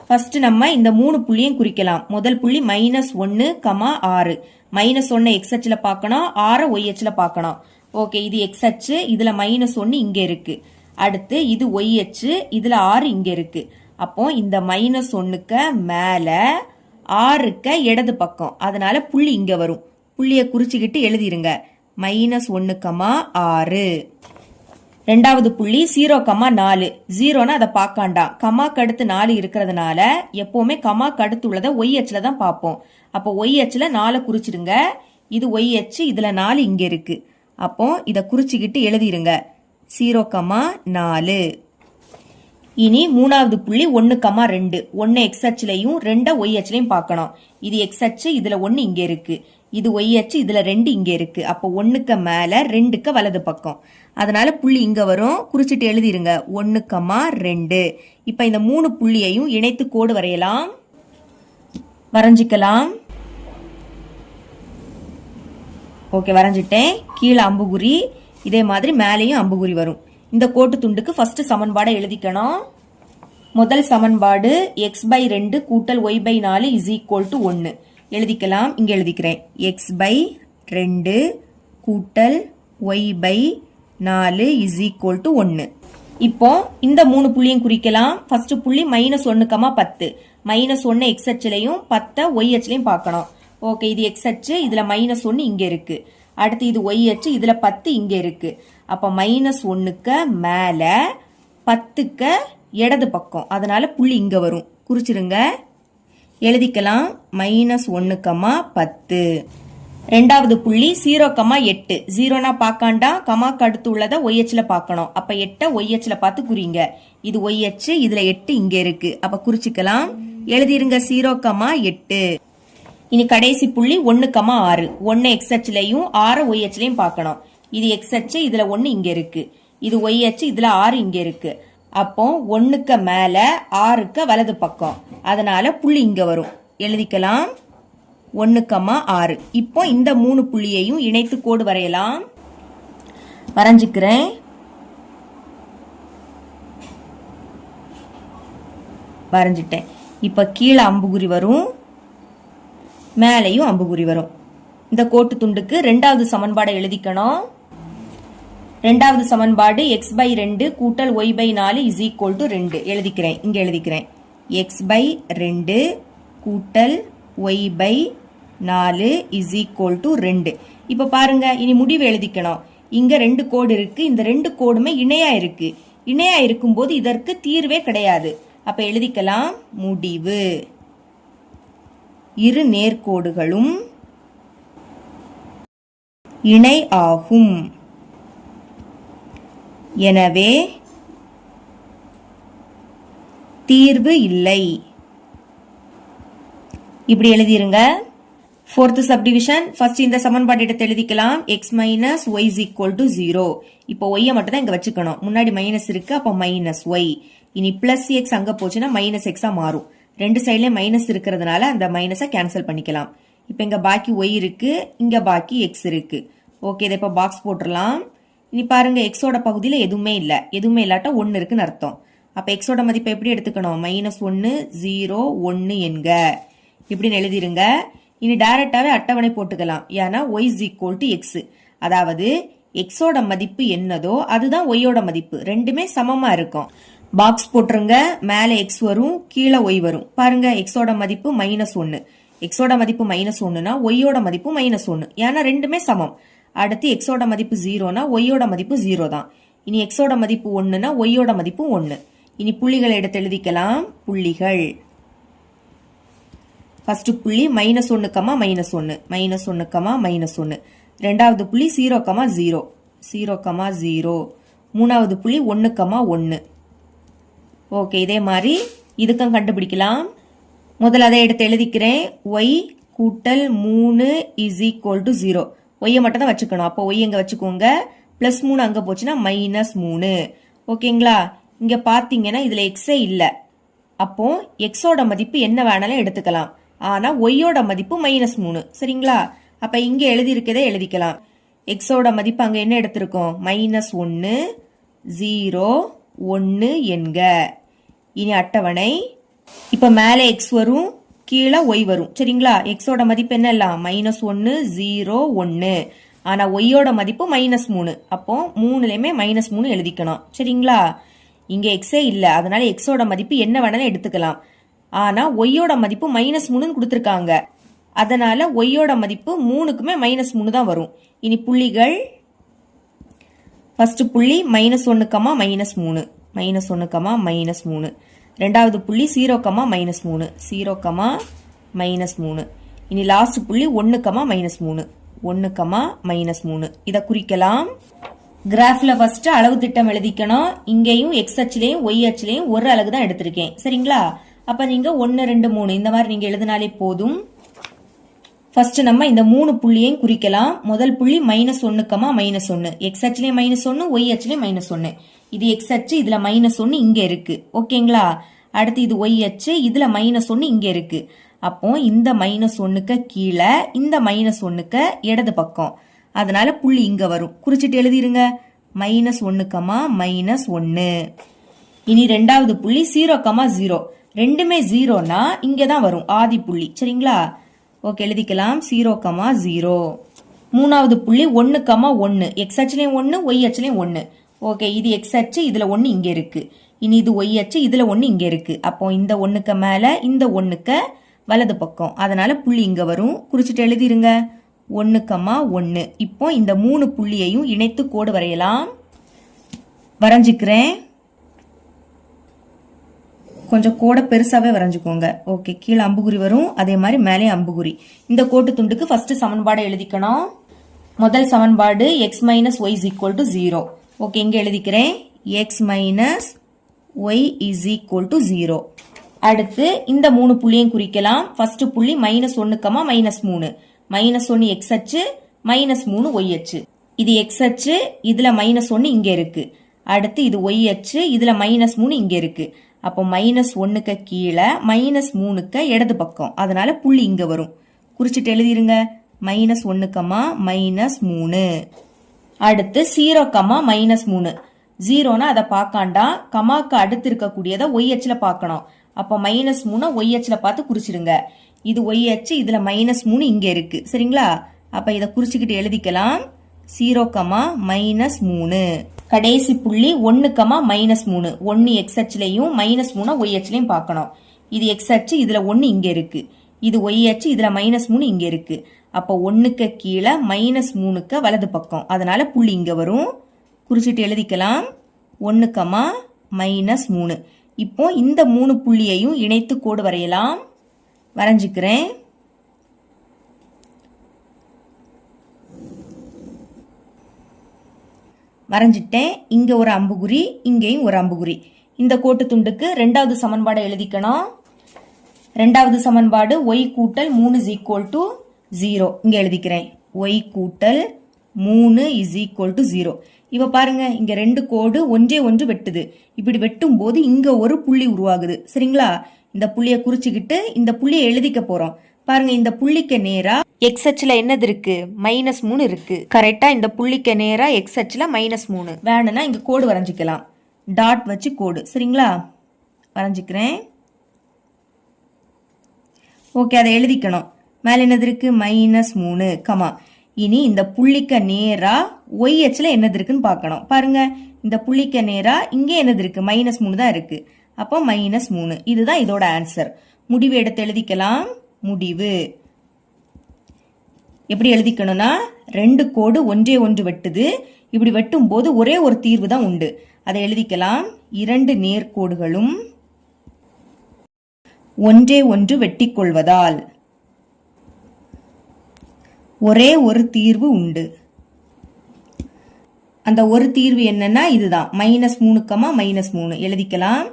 ஃபர்ஸ்ட் நம்ம இந்த 3 புள்ளியும் குறிக்கலாம். முதல் புள்ளி -1, 6. -1 x அச்சுல பார்க்கணும், 6 y அச்சுல பார்க்கணும். ஓகே, இது x அச்சு, இதுல -1 இங்க இருக்கு. அடுத்து இது y அச்சு, இதுல 6 இங்க இருக்கு. அப்போ இந்த -1க்கு மேல 6க்கு இடது பக்கம், அதனால புள்ளி இங்க வரும். புள்ளிய குறிச்சுக்கிட்டு எழுதிருங்க. -1, 6. ரெண்டாவது புள்ளி 0,4 ஜீரோனா அதை பார்க்காண்டாம். கமாக்கு அடுத்து 4 இருக்கிறதுனால எப்பவுமே கமாக்கு அடுத்து உள்ளதை ஒய் அச்சில் தான் பார்ப்போம். அப்போ ஒய் அச்சில் 4 குறிச்சிடுங்க. இது ஒய் அச்சு, இதுல 4 இங்க இருக்கு. அப்போ இதை குறிச்சுக்கிட்டு எழுதிருங்க 0,4. இனி மூணாவது புள்ளி 1,2. 1 எக்ஸ் அச்சுலையும் 2 ஒய் அச்சுலையும் பார்க்கணும். இது எக்ஸ் அச்சு, இதுல 1 இங்க இருக்கு. இது ஒய் அச்சு, இதுல 2 இங்க இருக்கு. அப்போ 1க்கு மேல 2க்கு வலது பக்கம். அதனால புள்ளி இங்க வரும். குறிச்சிட்டு எழுதிருங்க 1,2. இப்ப இந்த 3 புள்ளியையும் இணைத்து கோடு வரையலாம். வரைஞ்சிக்கலாம். ஓகே, வரைஞ்சிட்டேன். கீழே அம்புகுறி, இதே மாதிரி மேலேயும் அம்புகுறி வரும். இந்த கோட்டு துண்டுக்கு ஃபர்ஸ்ட் சமன்பாடை எழுதிக்கணும். முதல் சமன்பாடு x/2 கூட்டல் y/4 இஸ் ஈக்குவல் டு 1 எழுதிக்கலாம். இங்க எழுதிக்கிறேன் x/2 கூட்டல் y/4 இஸ் ஈக்குவல் டு 1. இப்போ இந்த 3 புள்ளியும் குறிக்கலாம். ஃபர்ஸ்ட் புள்ளி -1,10. -1 எக்ஸ் அச்சிலையும் 10 ஒய் அச்சிலையும் பார்க்கணும். ஓகே, இது எக்ஸ் அச்சு, இதுல -1 இங்க இருக்கு. அடுத்து இது ஒய் அச்சு, இதுல 10 இங்க இருக்கு. அப்ப -1க்கு மேல 10க்கு இடது பக்கம். அதனால புள்ளி இங்க வரும். குறிச்சிருங்க. எழுதிக்கலாம் -1,10. ரெண்டாவது புள்ளி 0,8. ஜீரோனா பார்க்காண்டா, கமாக்கு அடுத்து உள்ளதை ஒய் அச்சுல பார்க்கணும். அப்ப 8 ஒய் அச்சுல பார்த்து குறிங்க. இது ஒய் அச்சு, இதுல 8 இங்க இருக்கு. அப்ப குறிச்சிக்கலாம். எழுதிருங்க 0,8. இனி கடைசி புள்ளி 1,6. 1 எக்ஸ் அச்சுலையும் 6 ஒய் அச்சுலையும் பார்க்கணும். இது எக்ஸ் அச்சு, இதுல 1 இங்க இருக்கு. இது ஒய் அச்சு, இதுல 6 இங்க இருக்கு. அப்போ 1க்கு மேல 6க்கு வலது பக்கம். அதனால புள்ளி இங்க வரும். எழுதிக்கலாம் 1,6. இப்போ இந்த 3 புள்ளியையும் இணைத்து கோடு வரையலாம். வரைஞ்சுக்கிறேன். வரைஞ்சிட்டேன். இப்ப கீழே அம்புகுறி வரும், மேலையும் அம்புகுறி வரும். இந்த கோட்டு துண்டுக்கு ரெண்டாவது சமன்பாடை எழுதிக்கணும். ரெண்டாவது சமன்பாடு x/2 கூட்டல் y/4 இஸ் ஈக்குவல் டு 2 எழுதிக்கிறேன். இங்க எழுதிக்கிறேன் x/2 கூட்டல் y/4 இஸ் ஈக்குவல் டு 2. இப்ப பாருங்க, இனி முடிவு எழுதிக்கணும். இங்க 2 கோடு இருக்கு. இந்த 2 கோடுமே இணையா இருக்கு. இணையா இருக்கும்போது இதற்கு தீர்வே கிடையாது. அப்ப எழுதிக்கலாம் முடிவு. இரு நேர்கோடுகளும் இணை ஆகும். எனவே தீர்வு இல்லை. இப்படி எழுதிருங்க. Fourth subdivision. ஃபர்ஸ்ட் இந்த சமன்பாடு எடுத்து எழுதிக்கலாம். x minus Y is equal to 0. இப்போ ஒய்யை மட்டும் தான் இங்க வச்சுக்கணும். முன்னாடி மைனஸ் இருக்கு, அப்போ மைனஸ் ஒய். இனி பிளஸ் எக்ஸ் அங்க போச்சுன்னா மைனஸ் எக்ஸா மாறும். ரெண்டு சைட்லயும் மைனஸ் இருக்கிறதுனால அந்த மைனஸை கேன்சல் பண்ணிக்கலாம். இப்போ இங்க பாக்கி ஒய் இருக்கு, இங்க பாக்கி எக்ஸ் இருக்கு. ஓகே, இதை இப்போ பாக்ஸ் போட்டுடலாம். இனி பாருங்க, எக்ஸோட பகுதியில் எதுவுமே இல்லை. எதுவுமே இல்லாட்டா 1 இருக்குன்னு அர்த்தம். அப்போ எக்ஸோட மதிப்பை எப்படி எடுத்துக்கணும்? -1 0 1 என்க இப்படின்னு எழுதிருங்க. இனி டைரக்டாவே அட்டவணை போட்டுக்கலாம். ஏன்னா Y is equal to X. அதாவது எக்ஸோட மதிப்பு என்னதோ அதுதான் ஒய்யோட மதிப்பு. ரெண்டுமே சமமா இருக்கும். பாக்ஸ் போட்டுருங்க. மேல எக்ஸ் வரும், கீழே ஒய் வரும். பாருங்க, எக்ஸோட மதிப்பு -1. எக்ஸோட மதிப்பு -1னா ஒய்யோட மதிப்பு -1. ஏன்னா ரெண்டுமே சமம். அடுத்து எக்ஸோட மதிப்பு 0னா ஒய்யோட மதிப்பு 0 தான். இனி எக்ஸோட மதிப்பு 1னா ஒய்யோட மதிப்பு 1. இனி புள்ளிகள் எடுத்து எழுதிக்கலாம். புள்ளிகள். ஃபர்ஸ்ட் புள்ளி -1, -1, -1. ரெண்டாவது புள்ளி 0, 0, 0, 0. மூணாவது புள்ளி 1, 1. ஓகே, இதே மாதிரி இதுக்கும் கண்டுபிடிக்கலாம். முதல்ல அதை எடுத்து எழுதிக்கிறேன். y கூட்டல் 3 இஸ் ஈக்குவல் டு 0. ஒய்யை மட்டும் தான் வச்சுக்கணும். அப்போ ஒய் எங்க வச்சுக்கோங்க. +3 அங்க போச்சுன்னா -3. ஓகேங்களா? இங்க பாத்தீங்கன்னா இதுல எக்ஸே இல்ல. அப்போ எக்ஸோட மதிப்பு என்ன வேணாலும் எடுத்துக்கலாம். ஆனா ஒய்யோட மதிப்பு -3. சரிங்களா? அப்ப இங்க எழுதி இருக்கதே எழுதிக்கலாம். எக்ஸோட மதிப்பு அங்க என்ன எடுத்திருக்கோம்? -1 0 1 என்க. இனி அட்டவணை. இப்ப மேல எக்ஸ் வரும், கீழே ஒய் வரும். சரிங்களா? எக்ஸோட மதிப்பு என்னெல்லாம்? -1 0 1. ஆனா ஒய்யோட மதிப்பு -3. அப்போ 3லயுமே -3 எழுதிக்கணும். சரிங்களா? இங்க எக்ஸே இல்ல, அதனால எக்ஸோட மதிப்பு என்ன வேணாலும் எடுத்துக்கலாம். ஆனா ஒய்யோட மதிப்பு -3 கொடுத்திருக்காங்க. அதனால ஒய்யோட மதிப்பு 3க்குமே -3 தான் வரும். இனி புள்ளிகள். ஃபர்ஸ்ட் புள்ளி -1, -3 -1, -3. ரெண்டாவது புள்ளி 0, -3 0, -3. இனி லாஸ்ட் புள்ளி 1, -3 1, -3. இதை குறிக்கலாம். கிராஃப்ல ஃபர்ஸ்ட் அளவு திட்டம் எழுதிக்கணும். இங்கேயும் எக்ஸ் அச்சிலையும் ஒய் அச்சிலையும் ஒரு அலகு தான் எடுத்திருக்கேன். சரிங்களா? அப்ப நீங்க 1, 2, 3 இந்த மாதிரி நீங்க எழுதினாலே போதும். ஃபர்ஸ்ட் நம்ம இந்த 3 புள்ளியையும் குறிக்கலாம். முதல் புள்ளி -1, -1 எக்ஸ் அச்சிலையும் -1 ஒய் அச்சிலையும் -1. இது எக்ஸ் அச்சு, இதுல -1 இங்க இருக்கு. ஓகேங்களா? அடுத்து இது ஒய் அச்சு, இதுல -1 இங்க இருக்கு. அப்போ இந்த -1க்கு கீழே இந்த -1க்கு இடது பக்கம், அதனால புள்ளி இங்க வரும். குறிச்சிட்டு எழுதிருங்க. -1, -1. இனி ரெண்டாவது புள்ளி 0, 0 ரெண்டுமே 0னா இங்கதான் வரும் ஆதி புள்ளி. சரிங்களா? ஓகே, எழுதிக்கலாம் 0, 0. மூணாவது புள்ளி 1, 1 எக்ஸ் அச்சிலையும் 1 ஒய் அச்சிலையும் 1. ஓகே, இது எக்ஸ் அச்சு, இதுல 1 இங்க இருக்கு. இனி இது ஒய் அச்சு, இதுல 1 இங்க இருக்கு. அப்போ இந்த 1க்கு மேல இந்த 1க்கு வலது பக்கம், அதனால புள்ளி இங்க வரும். குறிச்சிட்டு எழுதிருங்க. 1, 1. இப்போ இந்த 3 புள்ளியையும் இணைத்து கோடு வரையலாம். வரைஞ்சிக்கிறேன். கொஞ்சம் கோடை பெருசாவே வரைஞ்சுக்கோங்க. ஓகே, கீழே அம்புகுறி வரும், அதே மாதிரி மேலே அம்புகுறி. இந்த கோட்டு துண்டுக்கு ஃபர்ஸ்ட் சமன்பாடு எழுதிக்கணும். முதல் சமன்பாடு x - y = 0. ஓகே, இங்க எழுதிக்கிறேன். x - y = 0. அடுத்து இந்த 3 புள்ளியையும் குறிக்கலாம். ஃபர்ஸ்ட் புள்ளி -1, -3 -1 எக்ஸ் அச்சு, -3 ஒய் அச்சு. இது எக்ஸ் அச்சு, இதுல -1 இங்க இருக்கு. அடுத்து இது ஒய் அச்சு, இதுல -3 இங்க இருக்கு. அப்போ -1க்கு கீழே -3க்கு இடது பக்கம், அதனால புள்ளி இங்க வரும். குறிச்சிட்டு எழுதிருங்க. -1, -3. அடுத்து 0, -3 0னா அதை பார்க்காண்டா, கமாக்கு அடுத்து இருக்கக்கூடியதை ஒய் அச்சுல பார்க்கணும். அப்போ -3 ஒய் அச்சுல பார்த்து குறிச்சிடுங்க. இது ஒய் அச்சு, இதுல -3 இங்க இருக்கு. சரிங்களா? அப்ப இதை குறிச்சுக்கிட்டு எழுதிக்கலாம். 0, -3. கடைசி புள்ளி 1, -3 1 எக்ஸ் அச்சுலையும் -3 ஒய் அச்சுலையும் பார்க்கணும். இது எக்ஸ் அச்சு, இதுல 1 இங்க இருக்கு. இது ஒய் அச்சு, இதுல -3 இங்க இருக்கு. அப்போ 1க்கு கீழே -3க்கு வலது பக்கம், அதனால புள்ளி இங்க வரும். குறிச்சிட்டு எழுதிக்கலாம். 1, -3. இப்போ இந்த 3 புள்ளியையும் இணைத்து கோடு வரையலாம். வரைஞ்சுக்கிறேன். வரைஞ்சிட்டேன். இங்க ஒரு அம்புகுறி, இங்கேயும் ஒரு அம்புகுறி. இந்த கோட்டு துண்டுக்கு ரெண்டாவது சமன்பாடை எழுதிக்கணும். ரெண்டாவது சமன்பாடு y கூட்டல் 3 = 0. இங்க எழுதிக்கிறேன். y கூட்டல் 3 = 0. இப்ப பாருங்க, இங்க ரெண்டு கோடு ஒன்றே ஒன்று வெட்டுது. இப்படி வெட்டும் போது இங்க ஒரு புள்ளி உருவாகுது. சரிங்களா? இந்த புள்ளிய குறிச்சுக்கிட்டு இந்த புள்ளியை எழுதிக்க போறோம். பாருங்க, இந்த புள்ளிக்கு நேரா எக்ஸ் அச்சுல என்னது இருக்கு? -3 இருக்கு. கரெக்டா இந்த புள்ளிக்கு நேரா எக்ஸ் அச்சுல -3. வேணும்னா இங்க கோடு வரைஞ்சிக்கலாம். டாட் வச்சு கோடு. சரிங்களா? வரைஞ்சிக்கிறேன். ஓகே, அதை எழுதிக்கணும். மேல என்னது இருக்கு? -3, கமா. இனி இந்த புள்ளிக்கு நேரா ஒய் அச்சுல என்னது இருக்குன்னு பார்க்கணும். பாருங்க, இந்த புள்ளிக்கு நேரா இங்கே என்னது இருக்கு? -3 தான் இருக்கு. அப்போ -3. இதுதான் இதோட ஆன்சர். முடிவு எடுத்து எழுதிக்கலாம். முடிவு எப்படி எழுதிக்கணும்னா, ரெண்டு கோடு ஒன்றே ஒன்று வெட்டுது. இப்படி வெட்டும் போது ஒரே ஒரு தீர்வு தான் உண்டு. அதை எழுதிக்கலாம். இரண்டு நேர்கோடுகளும் ஒன்றே ஒன்று வெட்டிக் கொள்வதால் ஒரே ஒரு தீர்வு உண்டு. அந்த ஒரு தீர்வு என்னன்னா இதுதான். -3, -3 எழுதிக்கலாம்.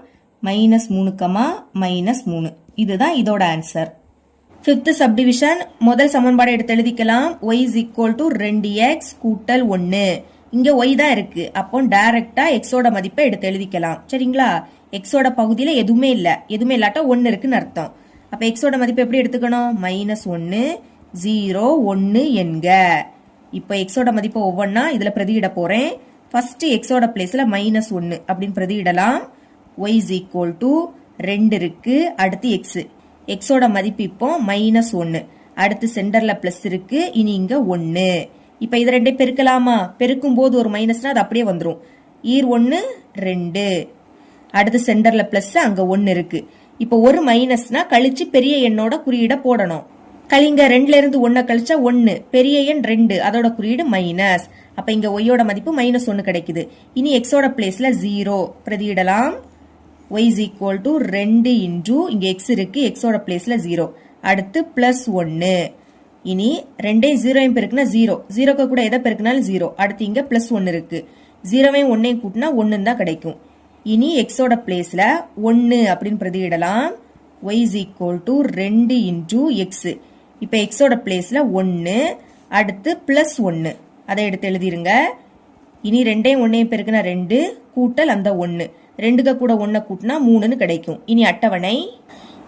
-3, -3 இதுதான் இதோட ஆன்சர். ஃபிஃப்த் சப்டிவிஷன் முதல் சமன்பாடு எடுத்து எழுதிக்கலாம். y = 2x கூட்டல் 1. இங்க y தான் இருக்கு. அப்போ டைரக்டா எக்ஸோட மதிப்பை எடுத்து எழுதிக்கலாம். சரிங்களா? எக்ஸோட பகுதியில எதுவுமே இல்ல. எதுவுமே இல்லாட்டா 1 இருக்குன்னு அர்த்தம். அப்ப எக்ஸோட மதிப்பு எப்படி எடுத்துக்கணும்? -1 0 1 என்க. இப்போ எக்ஸோட மதிப்பை ஒவ்வொன்னா இதுல பிரதியிட போறேன். ஃபர்ஸ்ட் எக்ஸோட பிளேஸ்ல -1 அப்படின்னு பிரதியிடலாம். y = 2 இருக்கு. அடுத்து எக்ஸ், எக்ஸோட மதிப்பு இப்போ -1. அடுத்து சென்டர்ல பிளஸ் இருக்கு. இனி இங்க 1. இப்ப இது ரெண்டே பெருக்கலாமா? பெருக்கும் போது ஒரு மைனஸ்னா அது அப்படியே வந்துடும். ஈர் 1 2. அடுத்து சென்டர்ல பிளஸ், அங்க 1 இருக்கு. இப்போ ஒரு மைனஸ்னா கழிச்சு பெரிய எண்ணோட குறியீட போடணும். கழிங்க 2ல இருந்து 1 கழிச்சா 1, பெரிய எண் 2, அதோட குறியீடு மைனஸ். அப்ப இங்க ஒய்யோட மதிப்பு -1 கிடைக்குது. இனி எக்ஸோட பிளேஸ்ல 0 பிரதியிடலாம். y is equal to 2 into இங்க x இருக்கு, எக்ஸோட பிளேஸ்ல 0. அடுத்து +1. இனி 2 0 பெருக்குனா 0, 0 கூட எதை பெருக்குனாலும் 0. அடுத்து இங்க +1 இருக்கு, 0 1 கூட்டினா 1 தான் கிடைக்கும். இனி எக்ஸோட பிளேஸ்ல 1 அப்படின்னு பிரதியிடலாம். y is equal to 2 into x. இப்ப எக்ஸோட பிளேஸ்ல 1, அடுத்து +1 அதை எடுத்து எழுதிருங்க. இனி 2 1 பெருக்குனா 2 கூட்டல் அந்த 1, 2 கூட 1 கூட்டினா 3ன்னு கிடைக்கும். இனி அட்டவணை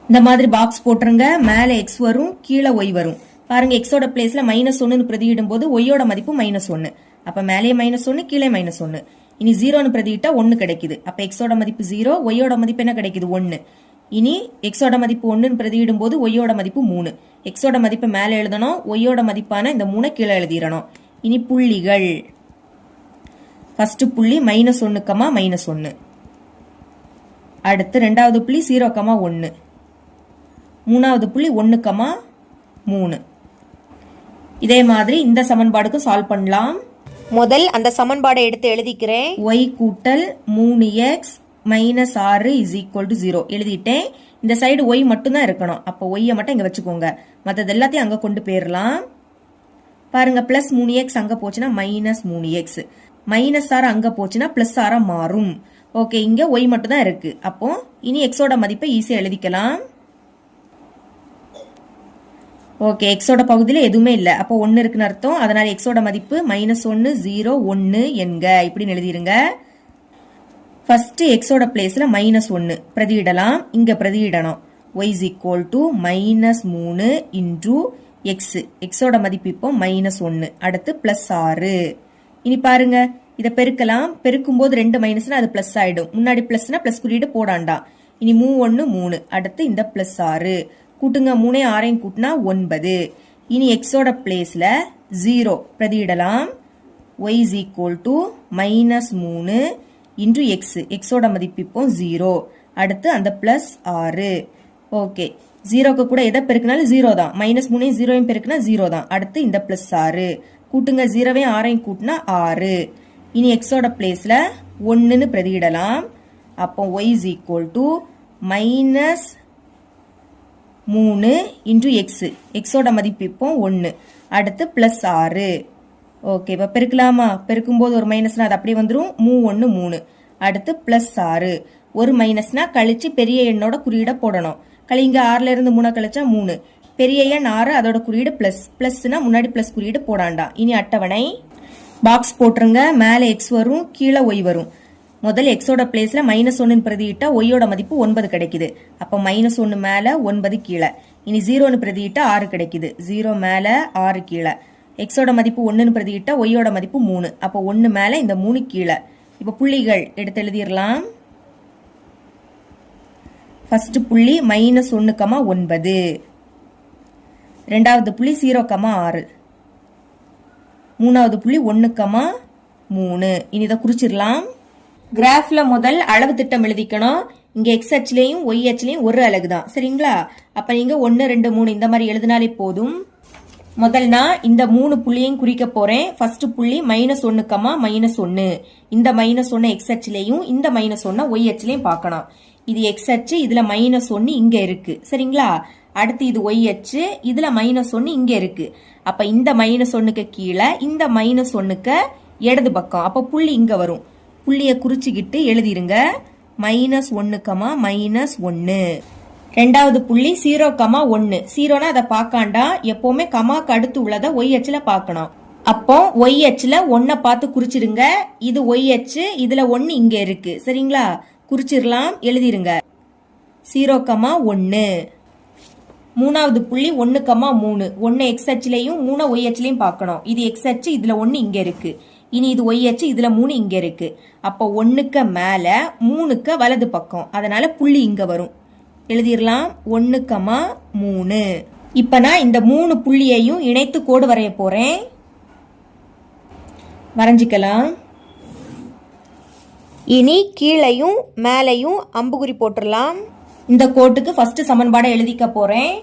இந்த மாதிரி பாக்ஸ் போட்டுருங்க. மேல x வரும், கீழே y வரும். பாருங்க எக்ஸோட பிளேஸ்ல -1 பிரதியிடும் போது ஒய்யோட மதிப்பு -1. அப்ப மேலே -1 கீழே -1. இனி 0 பிரதியிட்டா 1 கிடைக்குது. அப்ப எக்ஸோட மதிப்பு 0, ஒய்யோட மதிப்பு என்ன கிடைக்குது 1. இனி எக்ஸோட மதிப்பு 1 பிரதியிடும் போது ஒய்யோட மதிப்பு 3. எக்ஸோட மதிப்பு மேலே எழுதணும், ஒய்யோட மதிப்பான இந்த 3 கீழே எழுதிடணும். இனி புள்ளிகள். ஃபர்ஸ்ட் புள்ளி -1, -1. அடுத்து ரெண்டாவது புள்ளி 0, 1. மூணாவது புள்ளி 1, 3. இதே மாதிரி இந்த சமன்பாடுக்கு சால்வ் பண்ணலாம். முதல் அந்த சமன்பாடை எடுத்து எழுதிக்கிறேன். y கூட்டல் 3x -6 is equal to 0 எழுதிட்டேன். இந்த சைடு y மட்டும் தான் இருக்கணும். அப்போ y மட்டும் இங்க வச்சுக்கோங்க, மற்றது எல்லாத்தையும் அங்க கொண்டு போயிடலாம். பாருங்க +3x அங்க போச்சுன்னா -3x, -6 அங்க போச்சுன்னா +6 மாறும். ஓகே, இங்க y மட்டும் தான் இருக்கு. அப்போ இனி எக்ஸோட மதிப்பை ஈஸியா எழுதிக்கலாம். ஓகே, எக்ஸோட பகுதியில் எதுவுமே இல்லை, அப்போ 1 இருக்குன்னு அர்த்தம். அதனால எக்ஸோட மதிப்பு -1 0 1 என்க இப்படின்னு எழுதிருங்க. ஃபர்ஸ்ட் எக்ஸோட பிளேஸ்ல -1 பிரதியிடலாம். இங்க பிரதியிடணும். y is equal to -3 into x. எக்ஸோட மதிப்பு இப்போ -1, அடுத்து +6. இனி பாருங்க இதை பெருக்கலாம். பெருக்கும் போது 2 மைனஸ்னா அது பிளஸ் ஆயிடும். முன்னாடி பிளஸ்னா பிளஸ் குறியீடு போடாண்டா. இனி 3 3, அடுத்து இந்த +6 கூட்டுங்க. 3 6 கூட்டினா 9. இனி எக்ஸோட பிளேஸ்ல 0 பிரதியிடலாம். y is equal to -3 into x. எக்ஸோட மதிப்பு இப்போ 0, அடுத்து அந்த +6. ஓகே, 0 கூட எதை பெருக்கினாலும் 0 தான். -3 0 பெருக்கினா 0 தான். அடுத்து இந்த +6 கூட்டுங்க. 0 6 கூட்டினா 6. இனி எக்ஸோட பிளேஸ்ல 1ன்னு பிரதியிடலாம். அப்போ y is equal to -3 into x. எக்ஸோட மதிப்பு இப்போ 1, அடுத்து +6. ஓகே, இப்போ பெருக்கலாமா? பெருக்கும்போது ஒரு மைனஸ்னா அது அப்படியே வந்துடும். 3 3, அடுத்து +6. ஒரு மைனஸ்னா கழிச்சு பெரிய எண்ணோட குறியீட போடணும். கழிங்க 6ல இருந்து 3 கழிச்சா 3. பெரிய எண் 6, அதோட குறியீடு பிளஸ். பிளஸ்னா முன்னாடி பிளஸ் குறியீடு போடாண்டா. இனி அட்டவணை பாக்ஸ் போட்டுருங்க. மேலே x வரும், கீழே y வரும். முதல் எக்ஸோட பிளேஸ்ல -1 பிரதியிட்டா ஒய்யோட மதிப்பு 9 கிடைக்குது. அப்போ -1 மேல 9 கீழே. இனி 0 பிரதியிட்டா 6 கிடைக்குது. 0 மேல 6 கீழே. எக்ஸோட மதிப்பு 1 பிரதியிட்டா ஒய்யோட மதிப்பு 3. அப்போ 1 மேல இந்த 3 கீழே. இப்போ புள்ளிகள் எடுத்து எழுதிடலாம். ஃபர்ஸ்ட் புள்ளி -1, 9. ரெண்டாவது புள்ளி 0, 6. மூணாவது புள்ளி 1, 3. இனி இதை குறிச்சிடலாம். கிராஃப்ல முதல் அளவு திட்டம் எழுதிக்கணும். இங்க x அச்சுலயும் y அச்சுலயும் ஒரு அலகு தான், சரிங்களா? அப்ப நீங்க 1 2 3 இந்த மாதிரி எழுதினாலே போதும். முதல் நான் இந்த 3 புள்ளியையும் குறிக்க போறேன். ஃபர்ஸ்ட் புள்ளி -1, -1. இந்த -1 x அச்சுலயும் இந்த -1 y அச்சுலயும் பார்க்கணும். இது x அச்சு, இதுல -1 இங்க இருக்கு, சரிங்களா? அடுத்து இது y அச்சு, இதுல -1 இங்க இருக்கு. அப்ப இந்த -1க்கு கீழே இந்த -1க்கு இடது பக்கம். அப்ப புள்ளி இங்க வரும். புள்ளிய குறிச்சுக்கிட்டு எழுதிருங்க. -1, -1. ரெண்டாவது புள்ளி 0, 1. 0னா அதை பார்க்காண்டா. எப்பவுமே கமாக்கு அடுத்து உள்ளதை y அச்சுல பார்க்கணும். அப்போ y அச்சுல 1 பார்த்து குறிச்சிருங்க. இது y அச்சு, இதுல 1 இங்க இருக்கு, சரிங்களா? குறிச்சிடலாம், எழுதிருங்க. 0, 1. மூணாவது புள்ளி 1, 3. 1 x அச்சுலையும் 3 y அச்சுலையும் பார்க்கணும். இது x அச்சு, இதுல 1 இங்க இருக்கு. இனி இது y அச்சு, இதுல 3 இங்க இருக்கு. அப்போ 1க்கு மேல 3க்கு வலது பக்கம். அதனால புள்ளி இங்க வரும். எழுதிடலாம். 1, 3. இப்ப நான் இந்த 3 புள்ளியையும் இணைத்து கோடு வரைய போறேன். வரைஞ்சிக்கலாம். இனி கீழையும் மேலையும் அம்புகுறி போட்டுடலாம். இந்த கோட்டுக்கு ஃபர்ஸ்ட் சமன்பாடை எழுதிக்க போறேன்.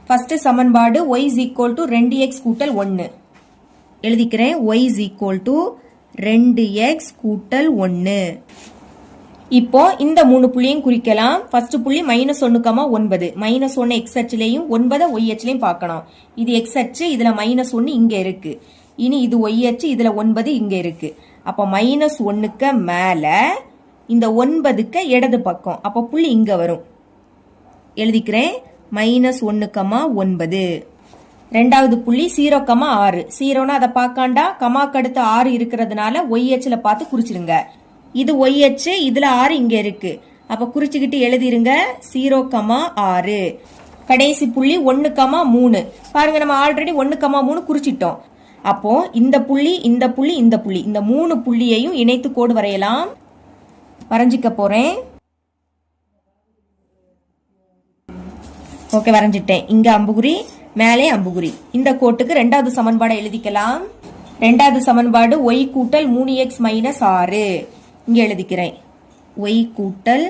ஃபர்ஸ்ட் சமன்பாடு y is equal to 2x கூட்டல் 1. எழுதிக்கிறேன். y is equal to 2x கூட்டல் 1. இப்போ இந்த 3 புள்ளியும் குறிக்கலாம். ஃபர்ஸ்ட் புள்ளி -1,9. -1 x அச்சிலையும் 9 y அச்சிலையும் பார்க்கணும். இது x அச்சு, இதுல -1 இங்க இருக்கு. இனி இது y அச்சு, இதுல 9 இங்க இருக்கு. அப்ப -1க்கு மேல இந்த 9க்கு இடது பக்கம். அப்ப புள்ளி இங்க வரும். எழுதிக்கிறேன். -1,9. ரெண்டாவது புள்ளி 0,6. 0னா அதை பார்க்காண்டா, கமாக்கு அடுத்து 6 இருக்கிறதுனால y அச்சுல பார்த்து குறிச்சிருங்க. இது y அச்சு, இதுல 6 இங்க இருக்கு. அப்ப குறிச்சுக்கிட்டு எழுதிருங்க 0,6. கடைசி புள்ளி 1,3. பாருங்க, நம்ம ஆல்ரெடி 1,3 குறிச்சிட்டோம். அப்போ இந்த புள்ளி, இந்த புள்ளி, இந்த புள்ளி, இந்த 3 புள்ளியையும் இணைத்து கோடு வரையலாம். வரைஞ்சிக்க போறேன். ஓகே, வரைஞ்சிட்டேன். இங்க அம்புகுறி, மேலே அம்புகுறி. இந்த கோட்டுக்கு ரெண்டாவது சமன்பாடை எழுதிக்கலாம். ரெண்டாவது சமன்பாடு y கூட்டல் 3x மைனஸ் 6. இங்க எழுதிக்கிறேன். y கூட்டல்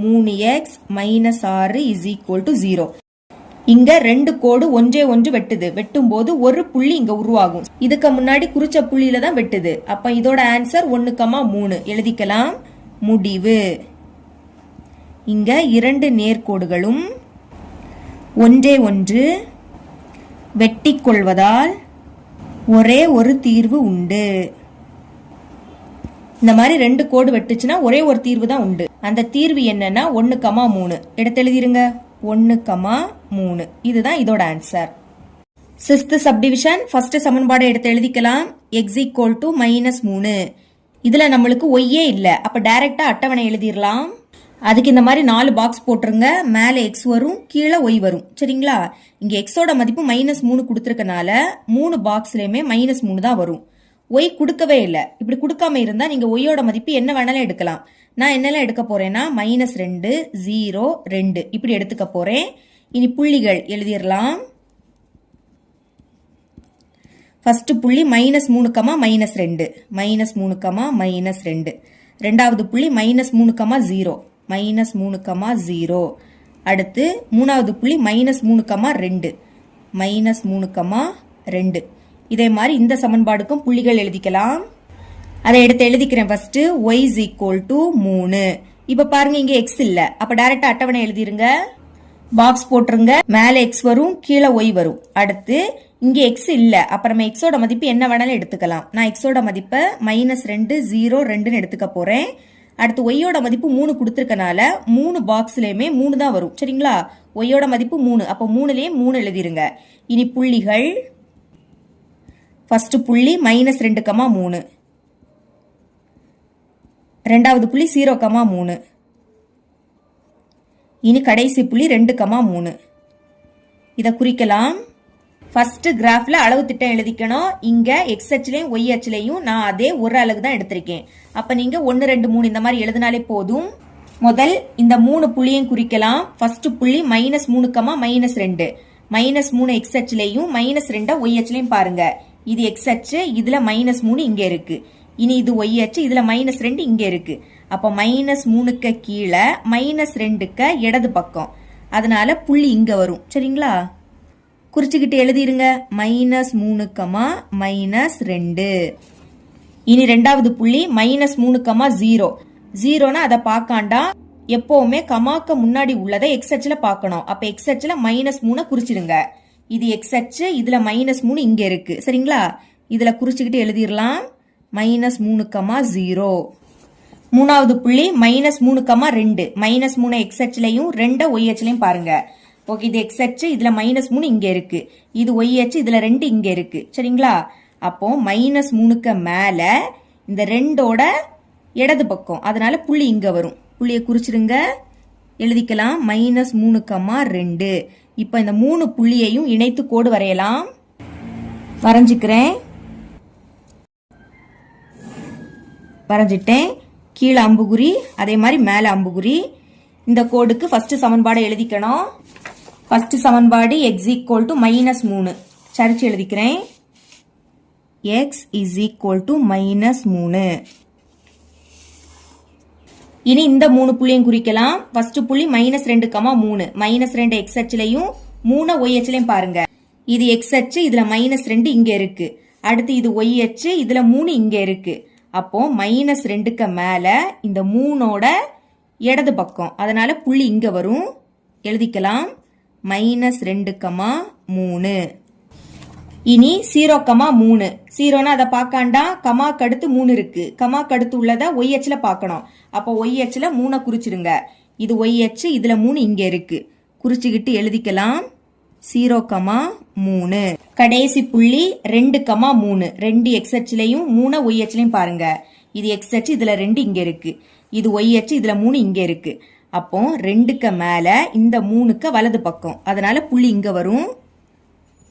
3x minus 6 is equal to 0. இங்க ரெண்டு கோடு ஒன்றே ஒன்று வெட்டுது. வெட்டும் போது ஒரு புள்ளி இங்க உருவாகும். இதுக்கு முன்னாடி குறிச்ச புள்ளியில தான் வெட்டுது. அப்ப இதோட ஆன்சர் 1,3 எழுதிக்கலாம். முடிவு. இங்க இரண்டு நேர்கோடுகளும் ஒன்றே ஒன்று வெட்டிக் கொள்வதால் ஒரே ஒரு தீர்வு உண்டு. இந்த மாதிரி ரெண்டு கோடு வெட்டுச்சுன்னா ஒரே ஒரு தீர்வு தான் உண்டு. அந்த தீர்வு என்னன்னா 1,3. எடுத்து எழுதிருங்க. 1,3. இதுதான் இதோட ஆன்சர். Sixth subdivision. ஃபர்ஸ்ட் சமன்பாடு எடுத்து எழுதிக்கலாம். x equal to -3. இதுல நம்மளுக்கு ஒய்யே இல்ல. அப்ப டைரக்டா அட்டவணை எழுதிடலாம். அதுக்கு இந்த மாதிரி 4 பாக்ஸ் போட்டுருங்க. மேல x வரும், கீழே y வரும். சரிங்களா? இங்க xோட மதிப்பு -3 கொடுத்துருக்கனால 3 பாக்ஸ்லயுமே -3 தான் வரும். y கொடுக்கவே இல்லை. இப்படி கொடுக்காம இருந்தா நீங்க ஒய்யோட மதிப்பு என்ன வேணாலும் எடுக்கலாம். நான் என்னெல்லாம் எடுக்க போறேன்னா -2, 0, 2 இப்படி எடுத்துக்க போறேன். இனி புள்ளிகள் எழுதிடலாம். ஃபர்ஸ்ட் புள்ளி -3, -2, -3, -2. ரெண்டாவது புள்ளி -3, 0, -3, 0. அடுத்து மூணாவது புள்ளி -3, 2, -3, 2. இதே மாதிரி இந்த சமன்பாடுக்கும் புள்ளிகள் எழுதிக்கலாம். அதை எடுத்து எழுதிக்கிறேன். First y is equal to 3. இப்ப பாருங்க, இங்க x இல்ல. அப்ப டைரக்டா அட்டவணை எழுதிருங்க. பாக்ஸ் போட்டுருங்க. மேல x வரும், கீழே y வரும். அடுத்து இங்க x இல்ல. அப்ப நம்ம x ஓட மதிப்பு என்ன வேணாலும் எடுத்துக்கலாம். நான் x ஓட மதிப்பை -2, 0, 2ன்னு எடுத்துக்க போறேன். அடுத்து y ஓட மதிப்பு 3 கொடுத்திருக்கனால 3 பாக்ஸ்லயுமே 3 தான் வரும். சரிங்களா? y ஓட மதிப்பு 3. அப்ப 3லயே 3 எழுதிருங்க. இனி புள்ளிகள். ஃபர்ஸ்ட் புள்ளி -2,3. ரெண்டாவது புள்ளி 0,3. இனி கடைசி புள்ளி 2,3. இத குறிக்கலாம். ஃபர்ஸ்ட் கிராஃப்ல அளவு திட்டம் எழுதிக்கணும். இங்க x அச்சிலையும் y அச்சிலையும் நான் அதே ஒரு அலகு தான் எடுத்திருக்கேன். அப்ப நீங்க 1, 2, 3 இந்த மாதிரி எழுதினாலே போதும். முதல் இந்த 3 புள்ளியையும் குறிக்கலாம். ஃபர்ஸ்ட் புள்ளி -3, -2. -3 x அச்சிலையும் -2 y அச்சிலையும் பாருங்க. இது x அச்சு, இதுல -3 இங்க இருக்கு. இனி இது y அச்சு, இதுல -2 இங்க இருக்கு. அப்ப -3க்கு கீழே -2க்கு இடது பக்கம். அதனால புள்ளி இங்க வரும். சரிங்களா? குறிச்சுக்கிட்டு எழுதிருங்க. -3, -2. இனி ரெண்டாவது புள்ளி -3, 0. 0னா அதை பார்க்காண்டா, எப்பவுமே கமாக்க முன்னாடி உள்ளதை x அச்சுல பார்க்கணும். அப்ப x அச்சுல -3 குறிச்சிருங்க. இது x அச்சு, இதுல -3 இங்க இருக்கு. சரிங்களா? இதுல குறிச்சுக்கிட்டு எழுதிடலாம். -3, 0. மூணாவது புள்ளி -3, 2. -3 x அச்சுலையும் 2 y அச்சுலையும் பாருங்க. ஓகே, இது x அச்சு, இதுல -3 இங்க இருக்கு. இது y அச்சு, இதுல 2 இங்க இருக்கு. சரிங்களா? அப்போ -3க்கு மேல இந்த 2ஓட இடது பக்கம். அதனால புள்ளி இங்க வரும். புள்ளியை குறிச்சிருங்க. எழுதிக்கலாம். -3, 2. இப்ப இந்த 3 புள்ளியையும் இணைத்து கோடு வரையலாம். வரைஞ்சிக்கிறேன். வரைஞ்சிட்டேன். கீழே அம்புகுறி, அதே மாதிரி மேல அம்புகுறி. இந்த கோடுக்கு ஃபர்ஸ்ட் சமன்பாடு எழுதிக்கணும். ஃபர்ஸ்ட் சமன்பாடு x ஈக்குவல் டு -3. சரிச்சு எழுதிக்கிறேன். x is equal to -3. இனி இந்த 3 புள்ளியும் குறிக்கலாம். ஃபர்ஸ்ட் புள்ளி -2, 3. -2 x அச்சிலையும் 3 y அச்சிலையும் பாருங்க. இது x அச்சு, இதுல -2 இங்க இருக்கு. அடுத்து இது ஒய் அச்சு, இதுல 3 இங்க இருக்கு. அப்போ -2க்கு மேல இந்த 3ஓட இடது பக்கம், அதனால புள்ளி இங்க வரும். எழுதிக்கலாம் -2,3. இனி 0,3. 0னா அதை பார்க்காண்டா, கமாக்கு அடுத்து 3 இருக்கு. கமாக்கு அடுத்து உள்ளதை ஒய் அச்சுல பார்க்கணும். அப்போ ஒய் அச்சுல 3 குறிச்சிருங்க. இது ஒய் அச்சு, இதுல 3 இங்க இருக்கு. குறிச்சுக்கிட்டு எழுதிக்கலாம் 0,3. கடைசி புள்ளி 2,3. 2 எக்ஸ் அச்சுலையும் 3 ஒய் அச்சுலையும் பாருங்க. இது எக்ஸ் அச்சு, இதுல 2 இங்க இருக்கு. இது ஒய் அச்சு, இதுல 3 இங்க இருக்கு. அப்போ 2க்கு மேல இந்த 3க்கு வலது பக்கம், அதனால புள்ளி இங்க வரும்.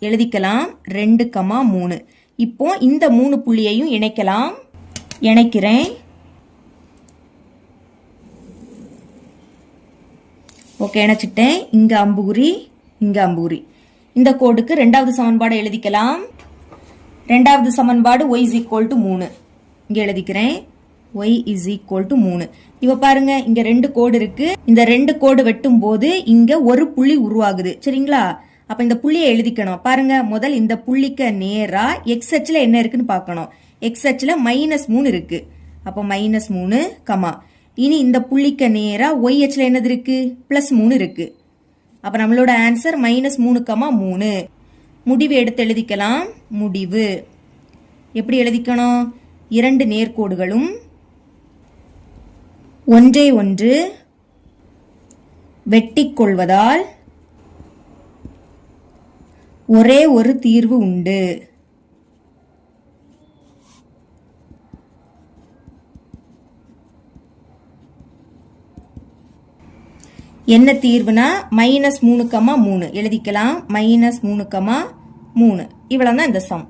எழுதிக்கலாம் 2,3. இப்போ இந்த 3 புள்ளியையும் இணைக்கலாம். இணைக்கிறேன். ஓகே, இணைச்சிட்டேன். இங்க அம்புகுறி, இங்க அம்புகுறி. இந்த கோடுக்கு ரெண்டாவது சமன்பாடு எழுதிக்கலாம். ரெண்டாவது சமன்பாடு y = 3. இங்க எழுதிக்கிறேன் y = 3. இப்ப பாருங்க, இங்க 2 கோடு இருக்கு. இந்த 2 கோடு வெட்டும் போது இங்க ஒரு புள்ளி உருவாகுது. சரிங்களா? அப்ப இந்த புள்ளியை எழுதிக்கணும். பாருங்க, முதல் இந்த புள்ளிக்கு நேரா எக்ஸ் அச்சுல என்ன இருக்குன்னு பார்க்கணும். எக்ஸ் அச்சுல -3 இருக்கு. அப்போ -3, கமா. இனி இந்த புள்ளிக்கு நேரா ஒய் அச்சுல என்னது இருக்கு? +3 இருக்கு. அப்ப நம்மளோட ஆன்சர் -3,3. முடிவு எடுத்து எழுதிக்கலாம். முடிவு எப்படி எழுதிக்கணும்? 2 நேர்கோடுகளும் ஒன்றை ஒன்று வெட்டிக் கொள்வதால் ஒரே ஒரு தீர்வு உண்டு. என்ன தீர்வுனா -3,3 எழுதிக்கலாம். -3,3. இவ்வளவுதான் இந்த சம்.